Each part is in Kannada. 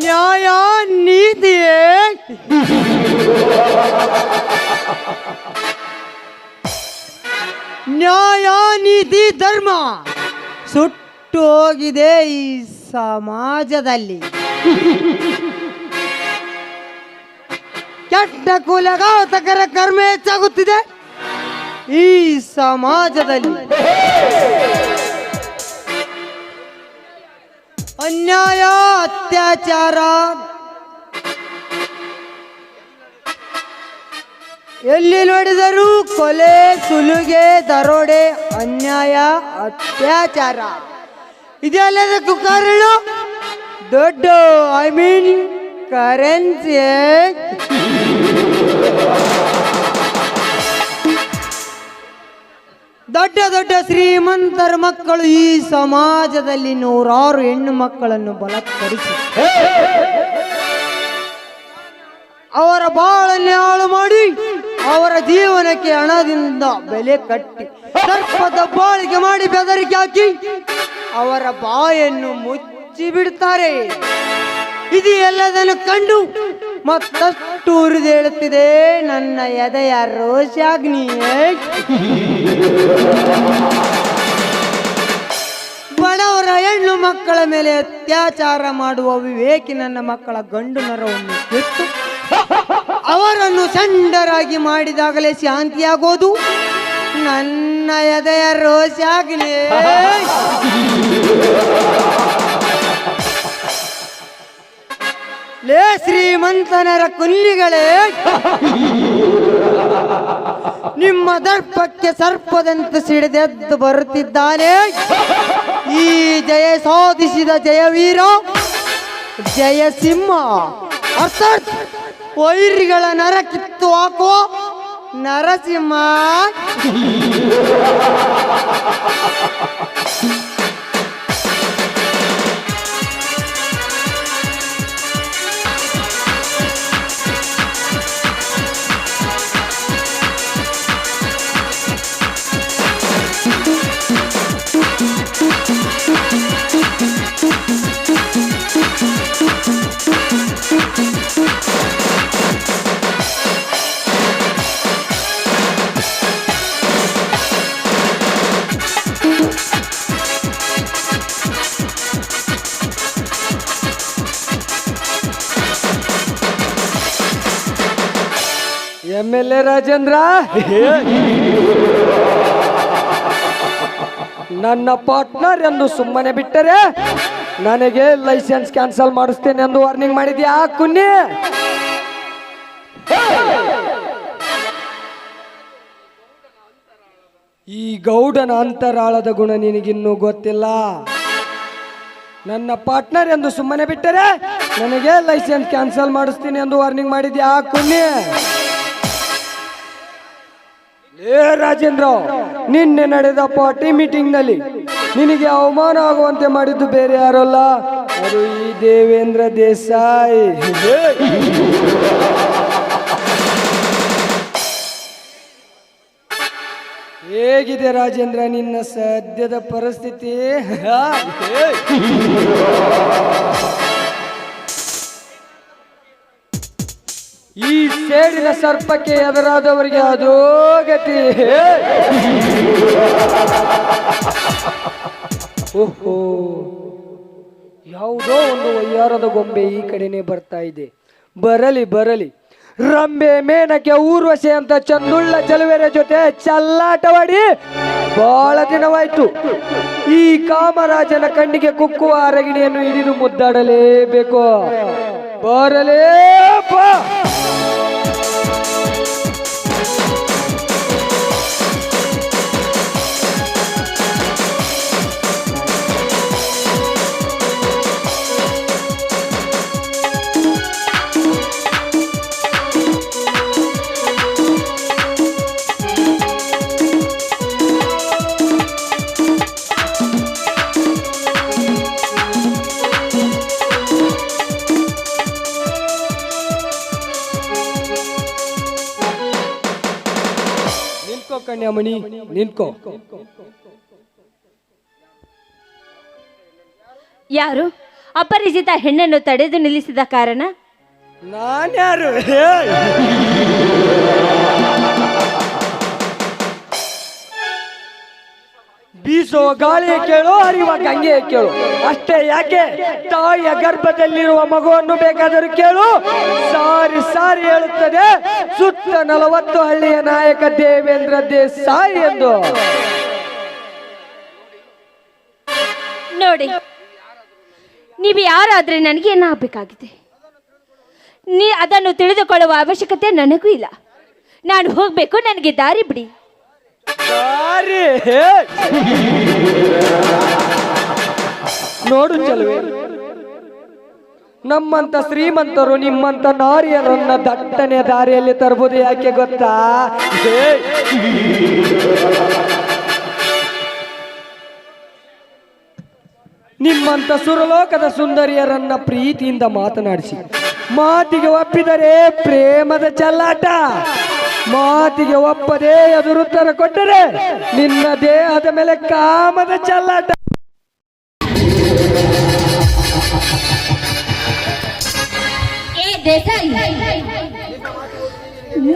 ನ್ಯಾಯ ನೀತಿಯೇ ನ್ಯಾಯ ನೀತಿ ಧರ್ಮ ಸುಟ್ಟು ಹೋಗಿದೆ ಈ ಸಮಾಜದಲ್ಲಿ. ಕೆಟ್ಟ ಕುಲಘಾತಕರ ಕರ್ಮ ಹೆಚ್ಚಾಗುತ್ತಿದೆ ಈ ಸಮಾಜದಲ್ಲಿ. ಅನ್ಯಾಯ ಅತ್ಯಾಚಾರ ಎಲ್ಲಿ ನೋಡಿದರೂ ಕೊಲೆ ಸುಲುಗೆ ದರೋಡೆ ಅನ್ಯಾಯ ಅತ್ಯಾಚಾರ ಇದೆಲ್ಲದಕ್ಕೂ ಕಾರಣ ದೊಡ್ಡ ಕರೆನ್ಸಿ. ದೊಡ್ಡ ದೊಡ್ಡ ಶ್ರೀಮಂತರ ಮಕ್ಕಳು ಈ ಸಮಾಜದಲ್ಲಿ ನೂರಾರು ಹೆಣ್ಣು ಮಕ್ಕಳನ್ನು ಬಲಾತ್ಕರಿಸಿ ಅವರ ಬಾಳನ್ನೇ ಹಾಳು ಮಾಡಿ ಅವರ ಜೀವನಕ್ಕೆ ಹಣದಿಂದ ಬೆಲೆ ಕಟ್ಟಿ ಸರ್ಪದ ಬಾಳಿಗೆ ಮಾಡಿ ಬೆದರಿಕೆ ಹಾಕಿ ಅವರ ಬಾಯನ್ನು ಮುಚ್ಚಿ ಬಿಡ್ತಾರೆ. ಇದು ಎಲ್ಲದನ್ನು ಕಂಡು ಮತ್ತಷ್ಟು ಉರಿದೇಳುತ್ತಿದೆ ನನ್ನ ಎದೆಯ ರೋಷಾಗ್ನಿಯೇ. ಬಡವರ ಹೆಣ್ಣು ಮಕ್ಕಳ ಮೇಲೆ ಅತ್ಯಾಚಾರ ಮಾಡುವ ವಿವೇಕಿ ನನ್ನ ಮಕ್ಕಳ ಗಂಡು ನರವನ್ನು ಕಿತ್ತು ಅವರನ್ನು ಚಂಡರಾಗಿ ಮಾಡಿದಾಗಲೇ ಶಾಂತಿಯಾಗೋದು ನನ್ನ ಎದೆಯ ರೋಷಾಗ್ನಿಯೇ. ಲೇ ಶ್ರೀಮಂತನರ ಕುಲ್ಲಿಗಳೇ, ನಿಮ್ಮ ದರ್ಪಕ್ಕೆ ಸರ್ಪದಂತೆ ಸಿಡಿದೆದ್ದು ಬರುತ್ತಿದ್ದಾನೆ ಈ ಜಯ ಸಾಧಿಸಿದ ಜಯವೀರ ಜಯಸಿಂಹ, ಅರ್ಥಾತ್ ವೈರಿಗಳ ನರ ಕಿತ್ತು ಹಾಕುವ ನರಸಿಂಹ. MLA ರಾಜೇಂದ್ರ, ನನ್ನ ಪಾರ್ಟ್ನರ್ ಎಂದು ಸುಮ್ಮನೆ ಬಿಟ್ಟರೆ ನನಗೆ ಲೈಸೆನ್ಸ್ ಕ್ಯಾನ್ಸಲ್ ಮಾಡಿಸ್ತೇನೆ ಎಂದು ವಾರ್ನಿಂಗ್ ಮಾಡಿದ್ಯಾ ಕುನ್ನಿ? ಈ ಗೌಡನ ಅಂತರಾಳದ ಗುಣ ನಿನಗಿನ್ನೂ ಗೊತ್ತಿಲ್ಲ. ನನ್ನ ಪಾರ್ಟ್ನರ್ ಎಂದು ಸುಮ್ಮನೆ ಬಿಟ್ಟರೆ ನನಗೆ ಲೈಸೆನ್ಸ್ ಕ್ಯಾನ್ಸಲ್ ಮಾಡಿಸ್ತೀನಿ ಎಂದು ವಾರ್ನಿಂಗ್ ಮಾಡಿದ್ಯಾ ಕುನ್ನಿ? ಏ ರಾಜೇಂದ್ರ, ನಿನ್ನೆ ನಡೆದ ಪಾರ್ಟಿ ಮೀಟಿಂಗ್ ನಲ್ಲಿ ನಿನಗೆ ಅವಮಾನ ಆಗುವಂತೆ ಮಾಡಿದ್ದು ಬೇರೆ ಯಾರಲ್ಲ, ಅದು ಈ ದೇವೇಂದ್ರ ದೇಸಾಯಿ. ಹೇಗಿದೆ ರಾಜೇಂದ್ರ ನಿನ್ನ ಸದ್ಯದ ಪರಿಸ್ಥಿತಿ? ಈ ಸೇಡಿನ ಸರ್ಪಕ್ಕೆ ಎದುರಾದವರಿಗೆ ಅದೋ ಗತಿ. ಓಹೋ, ಯಾವುದೋ ಒಂದು ವಯ್ಯಾರದ ಗೊಂಬೆ ಈ ಕಡೆನೆ ಬರ್ತಾ ಇದೆ. ಬರಲಿ ಬರಲಿ, ರಂಬೆ ಮೇನಕ್ಕೆ ಊರ್ವಶೆ ಅಂತ ಚಂದುಳ್ಳ ಚಲುವೆರ ಜೊತೆ ಚಲ್ಲಾಟವಾಡಿ ಬಹಳ ದಿನವಾಯ್ತು. ಈ ಕಾಮರಾಜನ ಕಣ್ಣಿಗೆ ಕುಕ್ಕುವ ಅರಗಿಣಿಯನ್ನು ಹಿಡಿದು ಮುದ್ದಾಡಲೇಬೇಕು. ಬರಲೇಪ. ಕನ್ಯಾಮಣಿ ನಿಂತ್ಕೋ. ಯಾರು ಅಪರಿಚಿತ ಹೆಣ್ಣನ್ನು ತಡೆದು ನಿಲ್ಲಿಸಿದ ಕಾರಣ? ನಾನ್ಯಾರು? ಬೀಸೋ ಗಾಳಿಯ ಕೇಳು, ಹರಿಯುವ ಗಂಗೆಯ ಕೇಳು. ಅಷ್ಟೇ ಯಾಕೆ, ತಾಯಿಯ ಗರ್ಭದಲ್ಲಿರುವ ಮಗುವನ್ನು ಬೇಕಾದರೂ ಕೇಳು. ಸಾರಿ ಸಾರಿ ಹೇಳುತ್ತದೆ ಸುತ್ತ 40 ಹಳ್ಳಿಯ ನಾಯಕ ದೇವೇಂದ್ರ ದೇಸಾಯಿ ಎಂದು. ನೋಡಿ, ನೀವು ಯಾರಾದ್ರೆ ನನಗೆ ಏನಾಗಬೇಕಾಗಿದೆ? ಅದನ್ನು ತಿಳಿದುಕೊಳ್ಳುವ ಅವಶ್ಯಕತೆ ನನಗೂ ಇಲ್ಲ. ನಾನು ಹೋಗ್ಬೇಕು, ನನಗೆ ದಾರಿ ಬಿಡಿ. ನೋಡು ಚೆಲುವೆ, ನಮ್ಮಂತ ಶ್ರೀಮಂತರು ನಿಮ್ಮಂತ ನಾರಿಯರನ್ನ ದಟ್ಟನೆಯ ದಾರಿಯಲ್ಲಿ ತರಬಹುದು. ಯಾಕೆ ಗೊತ್ತಾ? ನಿಮ್ಮಂತ ಸುರಲೋಕದ ಸುಂದರಿಯರನ್ನ ಪ್ರೀತಿಯಿಂದ ಮಾತನಾಡಿಸಿ, ಮಾತಿಗೆ ಒಪ್ಪಿದರೆ ಪ್ರೇಮದ ಚೆಲ್ಲಾಟ, ಮಾತಿಗೆ ಒಪ್ಪದೆ ಎದುರುತ್ತರ ಕೊಟ್ಟರೆ ನಿನ್ನ ದೇಹದ ಮೇಲೆ ಕಾಮದ ಚೆಲ್ಲಾಟ.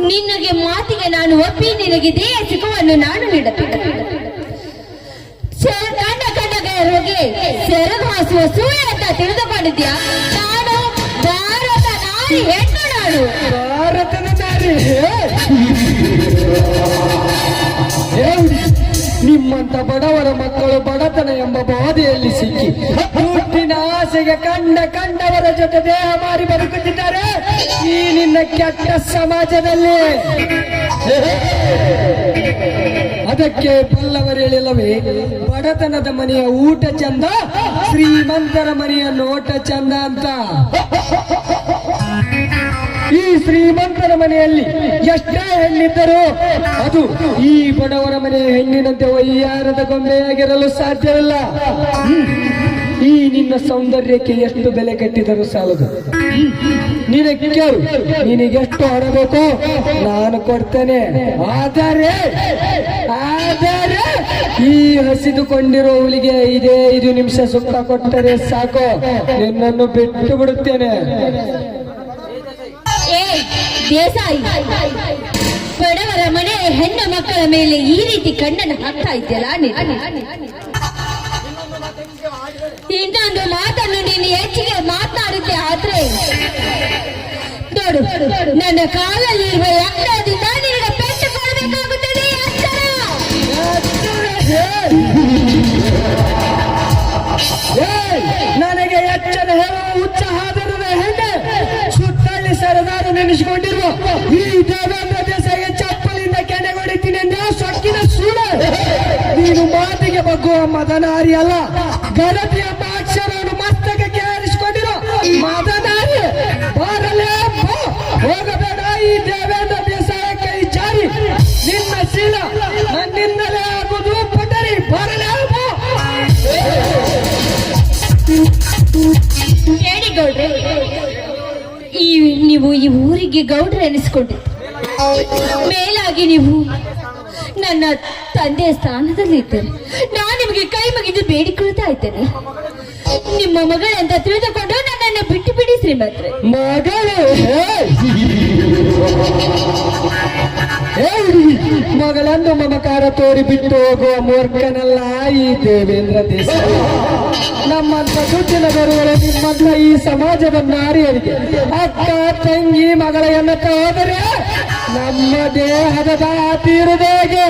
ನಿನಗೆ ಮಾತಿಗೆ ನಾನು ಒಪ್ಪಿ ನಿನಗೆ ದೇಹ ಸುಖವನ್ನು ನಾನು ನೀಡಬೇಕು. ಕಂಡ ಕಂಡಗೆ ಸೆರಗು ಹಾಸುವ ಸೂರ್ಯ ಅಂತ ತಿಳಿದುಕೊಂಡಿದ್ಯಾ? ನಾನು ಭಾರತ ನಾರಿ, ಹೆಣ್ಣು ನಾಡು, ಭಾರತದ ನಾರಿ. ನಿಮ್ಮಂತ ಬಡವರ ಮಕ್ಕಳು ಬಡತನ ಎಂಬ ಬಾಧೆಯಲ್ಲಿ ಸಿಕ್ಕಿ ಹುಟ್ಟಿನ ಆಸೆಗೆ ಕಂಡವರ ಜೊತೆ ದೇಹ ಮಾರಿ ಬದುಕುತ್ತಿದ್ದಾರೆ ಈ ನಿನ್ನ ಕೆಟ್ಟ ಸಮಾಜದಲ್ಲಿ. ಅದಕ್ಕೆ ಬಲ್ಲವರೇಳಿಲ್ಲವೇ, ಬಡತನದ ಮನೆಯ ಊಟ ಚಂದ, ಶ್ರೀಮಂತರ ಮನೆಯ ನೋಟ ಚಂದ ಅಂತ. ಈ ಶ್ರೀಮಂತರ ಮನೆಯಲ್ಲಿ ಎಷ್ಟೇ ಹೆಣ್ಣಿದ್ದರೂ ಅದು ಈ ಬಡವರ ಮನೆಯ ಹೆಣ್ಣಿನಂತೆ ವಯ್ಯಾರದ ಗೊಂಬೆಯಾಗಿರಲು ಸಾಧ್ಯವಿಲ್ಲ. ಈ ನಿನ್ನ ಸೌಂದರ್ಯಕ್ಕೆ ಎಷ್ಟು ಬೆಲೆ ಕಟ್ಟಿದರೂ ಸಾಲದು. ನಿನಗೆ ಕೇಳು, ನಿನಗೆಷ್ಟು ಹಣ ಬೇಕು ನಾನು ಕೊಡ್ತೇನೆ. ಆದರೆ ಈ ಹಸಿದುಕೊಂಡಿರೋ ಹುಲಿಗೆ 5 ನಿಮಿಷ ಸುಖ ಕೊಟ್ಟರೆ ಸಾಕು, ನಿನ್ನನ್ನು ಬಿಟ್ಟು ಬಿಡುತ್ತೇನೆ. ದೇಸಾಯಿ, ಬಡವರ ಮನೆ ಹೆಣ್ಣು ಮಕ್ಕಳ ಮೇಲೆ ಈ ರೀತಿ ಕಣ್ಣನ್ನು ಹಾಕ್ತಾ ಇದೆಯಲ್ಲ, ಇನ್ನೊಂದು ಮಾತನ್ನು ನೀನು ಹೆಚ್ಚಿಗೆ ಮಾತನಾಡುತ್ತೆ. ಆದ್ರೆ ನೋಡು, ನನ್ನ ಕಾಲಲ್ಲಿರುವ ಎಕ್ಕದಿಂದ ನಿನಗೆ ಪೆಟ್ಟು ಕೊಡಬೇಕಾಗುತ್ತದೆ. ನನಗೆ ಎಚ್ಚರ ಹೇಳುವ ಉತ್ಸಾಹದ ಹೆಣ್ಣೆ, ಸುತ್ತಲ್ಲಿ ಸರದಾರು ನೆನೆಸಿಕೊಂಡಿರುವ ಈ ದೇವೇಂದ್ರ ದೇಸಾಯಿಗೆ ಚಪ್ಪಲಿಂದ ಕೆಣೆಗೊಡಿತೀನಿ ಎಂದ ಸೊಕ್ಕಿನ ಸೂಳೆ. ನೀನು ಮಾತಿಗೆ ಬಗ್ಗುವ ಮದನಾರಿ ಅಲ್ಲ, ಗರತಿ ಎಂಬ ಅಕ್ಷರವನ್ನು ಮಸ್ತಕಕ್ಕೆ ಆರಿಸಿಕೊಂಡಿರೋ ಮದನಾರಿ. ಬಾರಲೇ ಹೋಗಬೇಡ ಈ ದೇವೇಂದ್ರ ದೇಸಾಯ ಕೈ ಜಾರಿ. ನಿನ್ನ ಶೀಲ ನನ್ನಿಂದಲೇ ಆಗುವುದು ಪಟರಿ. ಬಾರಲೇ ಹೇಳಿ ಗೌಡ್ರೆ, ನೀವು ಈ ಊರಿಗೆ ಗೌಡ್ರೆ ಎನಿಸ್ಕೊಂಡಿದ್ದು, ಮೇಲಾಗಿ ನೀವು ನನ್ನ ತಂದೆಯ ಸ್ಥಾನದಲ್ಲಿದ್ದೇನೆ. ನಾನು ನಿಮಗೆ ಕೈ ಮುಗಿದು ಬೇಡಿಕೊಳ್ತಾ ಇದ್ದೇನೆ, ನಿಮ್ಮ ಮಗಳಂತ ತಿಳಿದುಕೊಂಡು ನನ್ನನ್ನು ಬಿಟ್ಟು ಬಿಡಿ ಶ್ರೀಮಂತ್ರೆ. ಮಗಳನ್ನು ಮಮಕಾರ ತೋರಿ ಬಿಟ್ಟು ಹೋಗುವ ಮೂರ್ಖನಲ್ಲ ಈ ದೇವೇಂದ್ರ ದೇಸಾಯಿ. ನಮ್ಮಂತ ದುಡ್ಡಿನ ಬರುವರೆ ನಿಮ್ಮಂತ ಈ ಸಮಾಜದ ನಾರಿಯರಿಗೆ ಅಕ್ಕ ತಂಗಿ ಮಗಳ ಎನ್ನತ್ತ ಹೋದರೆ ನಮ್ಮ ದೇಹದ ತೀರುದೇಗೆ.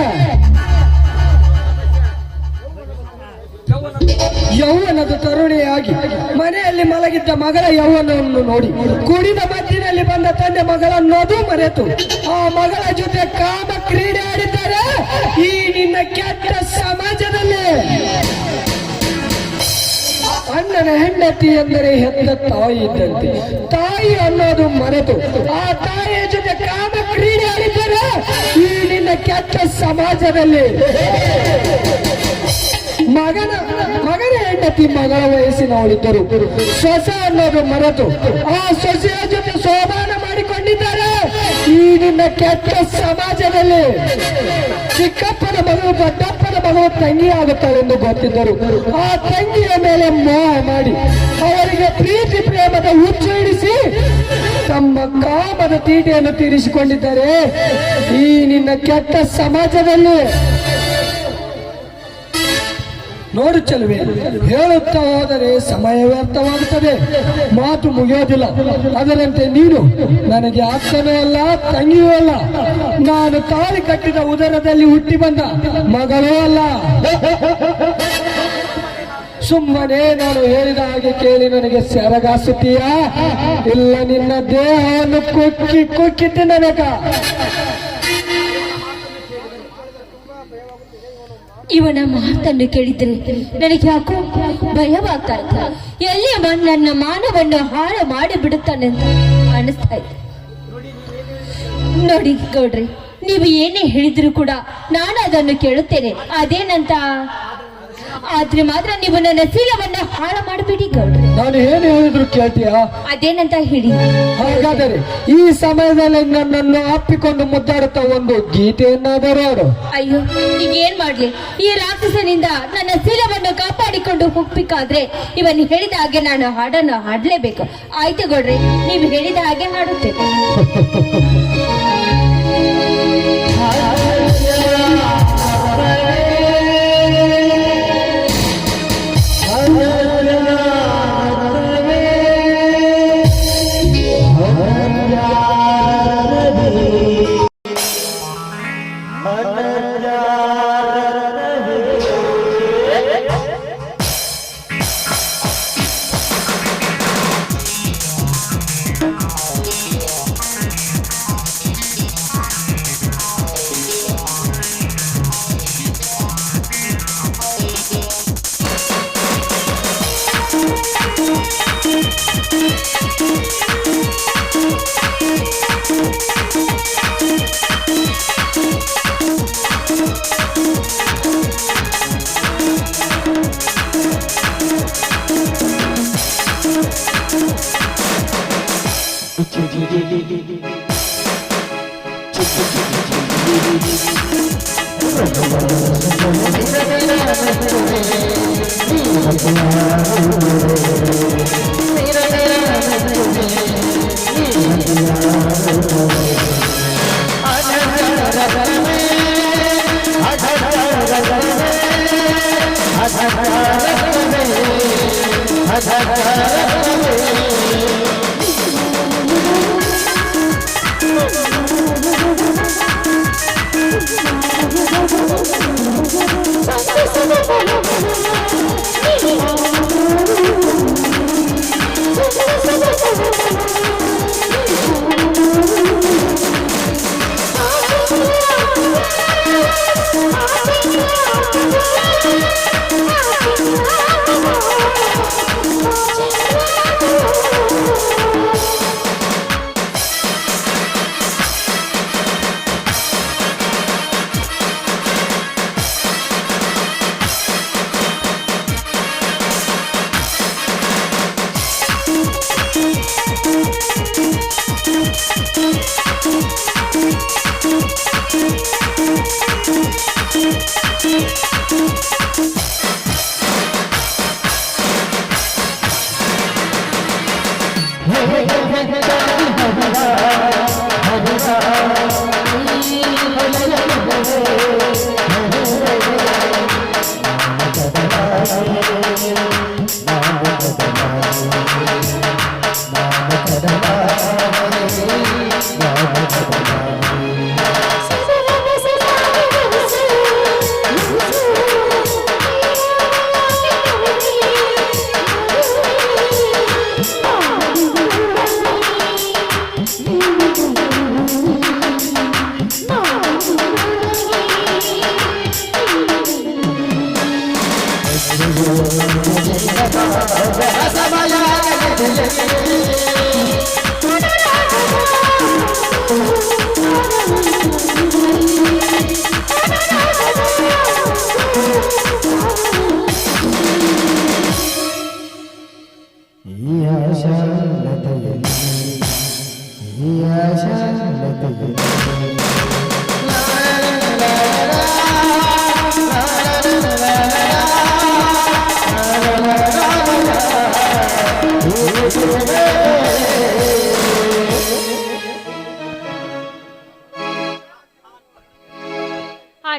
ಯೌವನದ ತರುಣಿಯಾಗಿ ಮನೆಯಲ್ಲಿ ಮಲಗಿದ್ದ ಮಗಳ ಯೌವನವನ್ನು ನೋಡಿ ಕುಡಿದ ಮಧ್ಯದಲ್ಲಿ ಬಂದ ತಂದೆ ಮಗಳನ್ನೋದು ಮರೆತು ಆ ಮಗಳ ಜೊತೆ ಕಾಮ ಕ್ರೀಡೆ ಆಡಿದ್ದಾರೆ ಈ ನಿನ್ನ ಕೆಟ್ಟ ಸಮಾಜದಲ್ಲಿ. ಅಣ್ಣನ ಹೆಂಡತಿ ಎಂದರೆ ಹೆತ್ತ ತಾಯಿ ಇದ್ದಂತೆ. ತಾಯಿ ಅನ್ನೋದು ಮರೆತು ಆ ತಾಯಿಯ ಜೊತೆ ಕಾಮ ಕ್ರೀಡೆ ಆಡಿದ್ದಾರೆ ಈ ನಿನ್ನ ಕೆಟ್ಟ ಸಮಾಜದಲ್ಲಿ. ಮಗನ ಹೆಂಡತಿ ಮಗಳ ವಯಸ್ಸಿನವಳಿದ್ದರು ಸೊಸೆ ಅನ್ನೋದು ಮರೆತು ಆ ಸೊಸೆಯ ಜೊತೆ ಸೋಮಾನ ಮಾಡಿಕೊಂಡಿದ್ದಾರೆ ಈ ಈ ನಿನ್ನ ಕೆಟ್ಟ ಸಮಾಜದಲ್ಲಿ ಚಿಕ್ಕಪ್ಪನ ಮಗಳು ದೊಡ್ಡಪ್ಪನ ಮಗಳು ತಂಗಿ ಆಗುತ್ತಾಳೆಂದು ಗೊತ್ತಿದ್ದರು ಆ ತಂಗಿಯ ಮೇಲೆ ಮೋಹ ಮಾಡಿ ಅವರಿಗೆ ಪ್ರೀತಿ ಪ್ರೇಮದ ಹುಚ್ಚು ಹಿಡಿಸಿ ತಮ್ಮ ಕಾಮದ ತೀಟೆಯನ್ನು ತೀರಿಸಿಕೊಂಡಿದ್ದಾರೆ ಈ ನಿನ್ನ ಕೆಟ್ಟ ಸಮಾಜದಲ್ಲಿ. ನೋಡು ಚೆಲುವೆ, ಹೇಳುತ್ತಾ ಹೋದರೆ ಸಮಯ ವ್ಯರ್ಥವಾಗುತ್ತದೆ, ಮಾತು ಮುಗಿಯೋದಿಲ್ಲ. ಅದರಂತೆ ನೀನು ನನಗೆ ಅಕ್ಕನೂ ಅಲ್ಲ ತಂಗಿಯೂ ಅಲ್ಲ, ನಾನು ತಾಳಿ ಕಟ್ಟಿದ ಉದರದಲ್ಲಿ ಹುಟ್ಟಿ ಬಂದ ಮಗಳೂ ಅಲ್ಲ. ಸುಮ್ಮನೆ ನಾನು ಹೇಳಿದ ಹಾಗೆ ಕೇಳಿ ನನಗೆ ಸೆರಗಾಸುತ್ತೀಯಾ? ಇಲ್ಲ ನಿನ್ನ ದೇಹವನ್ನು ಕುಕ್ಕಿ ಕುಕ್ಕಿ ತಿನ್ನಬೇಕಾ? ಇವನ ಮಾತನ್ನು ಕೇಳಿದ್ರೆ ನನಗೆ ಯಾಕೋ ಭಯವಾಗ್ತಾ ಇತ್ತು. ಎಲ್ಲಿ ನನ್ನ ಮಾನವನ್ನು ಹಾಳು ಮಾಡಿ ಬಿಡುತ್ತಾನೆ ಅಂತ ಅನಿಸ್ತಾ ಇತ್ತು. ನೋಡಿ ಗೌಡ್ರಿ, ನೀವು ಏನೇ ಹೇಳಿದ್ರು ಕೂಡ ನಾನು ಅದನ್ನು ಕೇಳುತ್ತೇನೆ. ಅದೇನಂತ ಆದ್ರೆ ಮಾತ್ರ ನೀವು ನನ್ನ ಶೀಲವನ್ನ ಹಾಳು ಮಾಡಬೇಡಿ ಗೌಡ್ರಿ. ನಾನು ಏನು ಹೇಳಿದ್ರು ಕೇಳ್ತೀಯಾ? ಅದೇನಂತ ಹೇಳಿ. ಹಾಗಾದರೆ ಈ ಸಮಯದಲ್ಲಿ ನನ್ನನ್ನು ಅಪ್ಪಿಕೊಂಡು ಮುದ್ದಾಡುತ್ತಾ ಒಂದು ಗೀತೆಯನ್ನಾದರೂ ಹಾಡು. ಅಯ್ಯೋ, ಈಗ ಏನ್ ಮಾಡ್ಲಿ? ಈ ರಾಕ್ಷಸನಿಂದ ನನ್ನ ಶೀಲವನ್ನು ಕಾಪಾಡಿಕೊಂಡು ಹೋಗ್ಬೇಕಾದ್ರೆ ಇವನು ಹೇಳಿದ ಹಾಗೆ ನಾನು ಹಾಡನ್ನು ಹಾಡ್ಲೇಬೇಕು. ಆಯ್ತು ಗೌಡ್ರಿ, ನೀವು ಹೇಳಿದ ಹಾಗೆ ಹಾಡುತ್ತೇನೆ.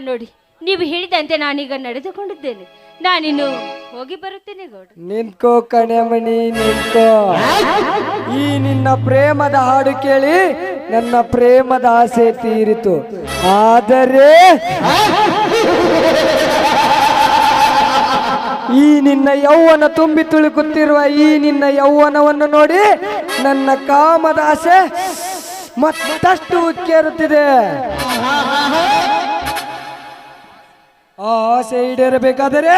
ನೋಡಿ, ನೀವು ಹೇಳಿದಂತೆ ನಾನೀಗ ನಡೆದುಕೊಂಡಿದ್ದೇನೆ. ನಾನಿನ್ನು ಹೋಗಿ ಬರುತ್ತೇನೆ ಗೌಡ್ರೆ. ನಿಂತ್ಕೋ ಕಣ್ಯಮಣಿ ನಿಂತ್ಕೋ. ಈ ನಿನ್ನ ಪ್ರೇಮದ ಹಾಡು ಕೇಳಿ ನನ್ನ ಪ್ರೇಮದ ಆಸೆ ತೀರಿತು. ಆದರೆ ಈ ನಿನ್ನ ಯೌವನ ತುಂಬಿ ತುಳುಕುತ್ತಿರುವ ಈ ನಿನ್ನ ಯೌವನವನ್ನು ನೋಡಿ ನನ್ನ ಕಾಮದ ಆಸೆ ಮತ್ತಷ್ಟು ಉಕ್ಕೇರುತ್ತಿದೆ. ಆ ಆಸೆ ಈಡೇರಬೇಕಾದರೆ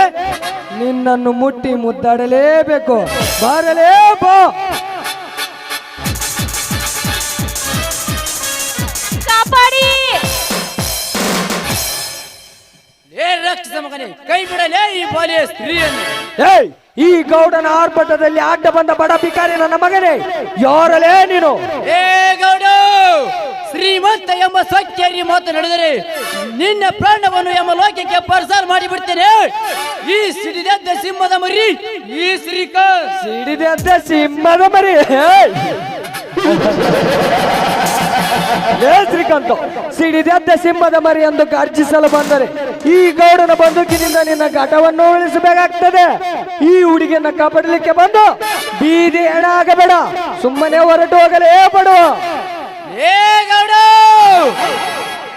ನಿನ್ನನ್ನು ಮುಟ್ಟಿ ಮುದ್ದಾಡಲೇಬೇಕು. ಬಾರಲೇ ಬಾ. ಕಾಪಾಡಿ ರಕ್ಷಿಸ ಮಗನೇ, ಕೈ ಬಿಡಲೇ ಈ ಬಾಲಿಯ ಸ್ತ್ರೀಯನ್ನು. ಏಯ್, ಈ ಗೌಡನ ಆರ್ಭಟದಲ್ಲಿ ಅಡ್ಡ ಬಂದ ಬಡ ಭಿಕಾರಿ ನನ್ನ ಮಗನೇ, ಯಾರಲೇ ನೀನು? ಏ ಗೌಡ, ಶ್ರೀಮಂತ ಎಂಬ ಸೊಕ್ಕೇರಿ ಮಾತು ನಡೆದರೆ ನಿನ್ನ ಪ್ರಾಣವನ್ನು ಎಂಬ ಲೋಕಕ್ಕೆ ಪರ್ಸಾಲ್ ಮಾಡಿಬಿಡ್ತೇನೆ. ಈ ಸಿಡಿದೆದ್ದ ಸಿಂಹದ ಮರಿ, ಈ ಸಿಡಿದೆದ್ದ ಸಿಂಹದ ಮರಿ. ಶ್ರೀಕಾಂತ, ಸಿಡಿದೆದ್ದ ಸಿಂಹದ ಮರಿ ಎಂದು ಗರ್ಜಿಸಲು ಬಂದರೆ ಈ ಗೌಡನ ಬಂದೂಕಿನಿಂದ ನಿನ್ನ ಘಟವನ್ನು ಉಳಿಸಬೇಕಾಗ್ತದೆ. ಈ ಹುಡುಗಿಯನ್ನ ಕಾಪಾಡಲಿಕ್ಕೆ ಬಂದು ಬೀದಿ ಹೆಣ ಆಗಬೇಡ, ಸುಮ್ಮನೆ ಹೊರಟು ಹೋಗಲೇ ಪಡು. ಏ ಗೌಡ,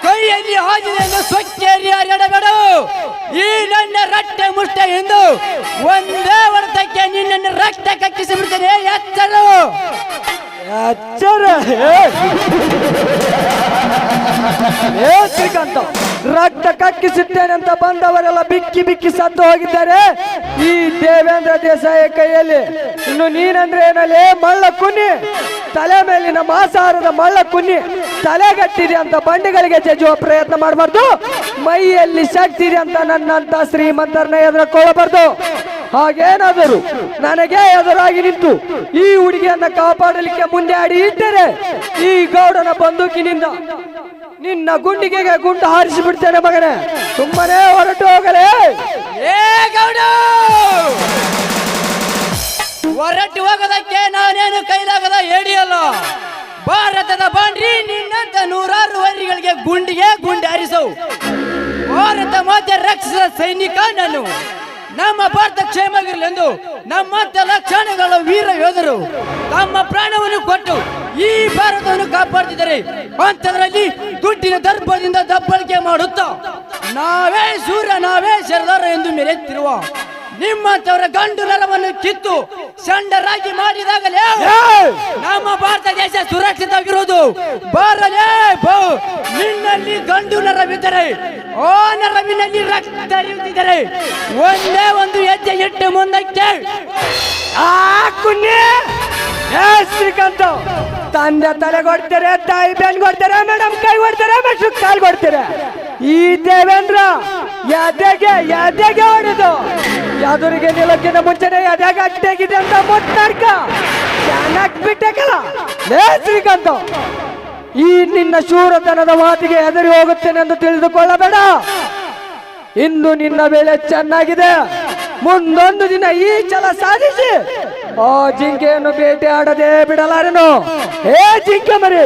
ಕೈಯಲ್ಲಿ ಆಗಿದೆ ಎಂದು ಸೊಕ್ಕೇರಿ ಹರಡಬೇಡ. ಈ ನನ್ನ ರಟ್ಟೆ ಮುಷ್ಟೆ ಎಂದು ಒಂದೇ ಹೊಡೆತಕ್ಕೆ ನಿನ್ನನ್ನು ರಕ್ತ ಕಕ್ಕಿಸಿ ಬಿಡ್ತೇನೆ. ಎಚ್ಚರ. ಶ್ರೀಕಾಂತ, ರಕ್ತ ಕಕ್ಕಿಸುತ್ತೇನೆ ಅಂತ ಬಂದವರೆಲ್ಲ ಬಿಕ್ಕಿ ಬಿಕ್ಕಿ ಸತ್ತು ಹೋಗಿದ್ದಾರೆ ಈ ದೇವೇಂದ್ರ ದೇಸಾಯಿ ಕೈಯಲ್ಲಿ. ಇನ್ನು ನೀನಂದ್ರೆ ಏನಲ್ಲಿ ಮಳ್ಳ ಕುನ್ನಿ, ತಲೆ ಮೇಲಿನ ಮಾಂಸಾಹಾರದ ಮಳ್ಳ ಕುನ್ನಿ ತಲೆಗಟ್ಟಿದೆ ಅಂತ ಬಂಡಿಗಳಿಗೆ ಜಜ್ಜುವ ಪ್ರಯತ್ನ ಮಾಡಬಾರ್ದು. ಮೈಯಲ್ಲಿ ಶಕ್ತಿ ಇದೆ ಅಂತ ನನ್ನಂತ ಶ್ರೀಮಂತರನ್ನ ಎದುರುಕೊಳ್ಳಬಾರ್ದು. ಹಾಗೇನಾದರೂ ನನಗೆ ಎದುರಾಗಿ ನಿಂತು ಈ ಹುಡುಗಿಯನ್ನ ಕಾಪಾಡಲಿಕ್ಕೆ ಮುಂದೆ ಆಡಿ ಇಟ್ಟರೆ ಈ ಗೌಡನ ಬಂದೂಕಿನಿಂದ ನಿನ್ನ ಗುಂಡಿಗೆ ಗುಂಡು ಹಾರಿಸಿ ಬಿಡ್ತೇನೆ ಮಗನೇ, ಸುಮ್ಮನೆ ಹೊರಟು ಹೋಗಲೇ. ಏ ಗೌಡ, ಹೊರಟು ಹೋಗೋದಕ್ಕೆ ನಾನೇನು ಕೈಲಾಗದ ಏಡಿಯಲ್ಲ. ಭಾರತದ ಬಾಂಡ್ರಿ ನಿನ್ನಂತ ನೂರಾರು ವರಿಗಳಿಗೆ ಗುಂಡಿಗೆ ಗುಂಡು ಹಾರಿಸು. ಭಾರತ ಮಾತೆ ರಕ್ಷಿಸಿದ ಸೈನಿಕ ನಾನು. ನಮ್ಮ ಭಾರತ ಕ್ಷೇಮವಿರಲೆಂದು ನಮ್ಮಂತ ಲಕ್ಷಣಗಳ ವೀರ ಯೋಧರು ತಮ್ಮ ಪ್ರಾಣವನ್ನು ಕೊಟ್ಟು ಈ ಭಾರತವನ್ನು ಕಾಪಾಡ್ತಿದ್ದಾರೆ. ಅಂತದ್ರಲ್ಲಿ ದುಡ್ಡಿನ ದರ್ಭದಿಂದ ದಬ್ಬಳಿಕೆ ಮಾಡುತ್ತಾ ನಾವೇ ಸೂರ್ಯ ನಾವೇ ಶರದಾರ ಎಂದು ಮೆರೆಯುತ್ತಿರುವ ನಿಮ್ಮಂತವರ ಗಂಡು ನರವನ್ನು ಕಿತ್ತು ಸಂಡರಾಗಿ ಮಾಡಿದಾಗಲೇ ನಮ್ಮ ಭಾರತ ದೇಶ ಸುರಕ್ಷಿತವಾಗಿರುವುದು. ಬಾರಲೇ ಬೋ, ನಿನ್ನಲ್ಲಿ ಗಂಡು ನರವಿದ್ದರೆ ಆ ನರವಿನಲ್ಲಿ ರಕ್ತ ಹರಿಯುತ್ತಿದ್ದರೆ ಒಂದೇ ಒಂದು ಹೆಜ್ಜೆ ಇಟ್ಟು ಮುಂದಕ್ಕೆ. ಶ್ರೀಕಾಂತ, ತಂದೆ ತಲೆ ಕೊಡ್ತಾರೆ, ತಾಯಿ ಬೆನ್ ಕೊಡ್ತಾರೆ, ಮೇಡಮ್ ಕೈ ಕೊಡ್ತಾರೆ, ಮೆಟ್ರು ಕಾಲ್ ಕೊಡ್ತಾರೆ. ಈ ದೇವೇಂದ್ರ ಎದೆಗೆ ಹೊಡೆದು ಯಾವ್ದರಿಗೆ ನಿಲ್ಲಕ್ಕಿಂತ ಮುಂಚೆನೆ ಎದೆಗೆ ಅಟ್ಟಾಗಿದೆ ಅಂತ ಮುಟ್ಟಾಡ್ಕ ಚೆನ್ನಾಗಿ ಬಿಟ್ಟಕ್ಕಲ್ಲ. ಶ್ರೀಕಾಂತ, ಈ ನಿನ್ನ ಶೂರತನದ ಮಾತಿಗೆ ಹೆದರಿ ಹೋಗುತ್ತೇನೆ ಎಂದು ತಿಳಿದುಕೊಳ್ಳಬೇಡ. ಇಂದು ನಿನ್ನ ವೇಳೆ ಚೆನ್ನಾಗಿದೆ, ಮುಂದೊಂದು ದಿನ ಈ ಛಲ ಸಾಧಿಸಿ ಆ ಜಿಂಕೆಯನ್ನು ಬೇಟೆ ಆಡದೆ ಬಿಡಲಾರೆನು. ಜಿಂಕೆ ಮರಿ,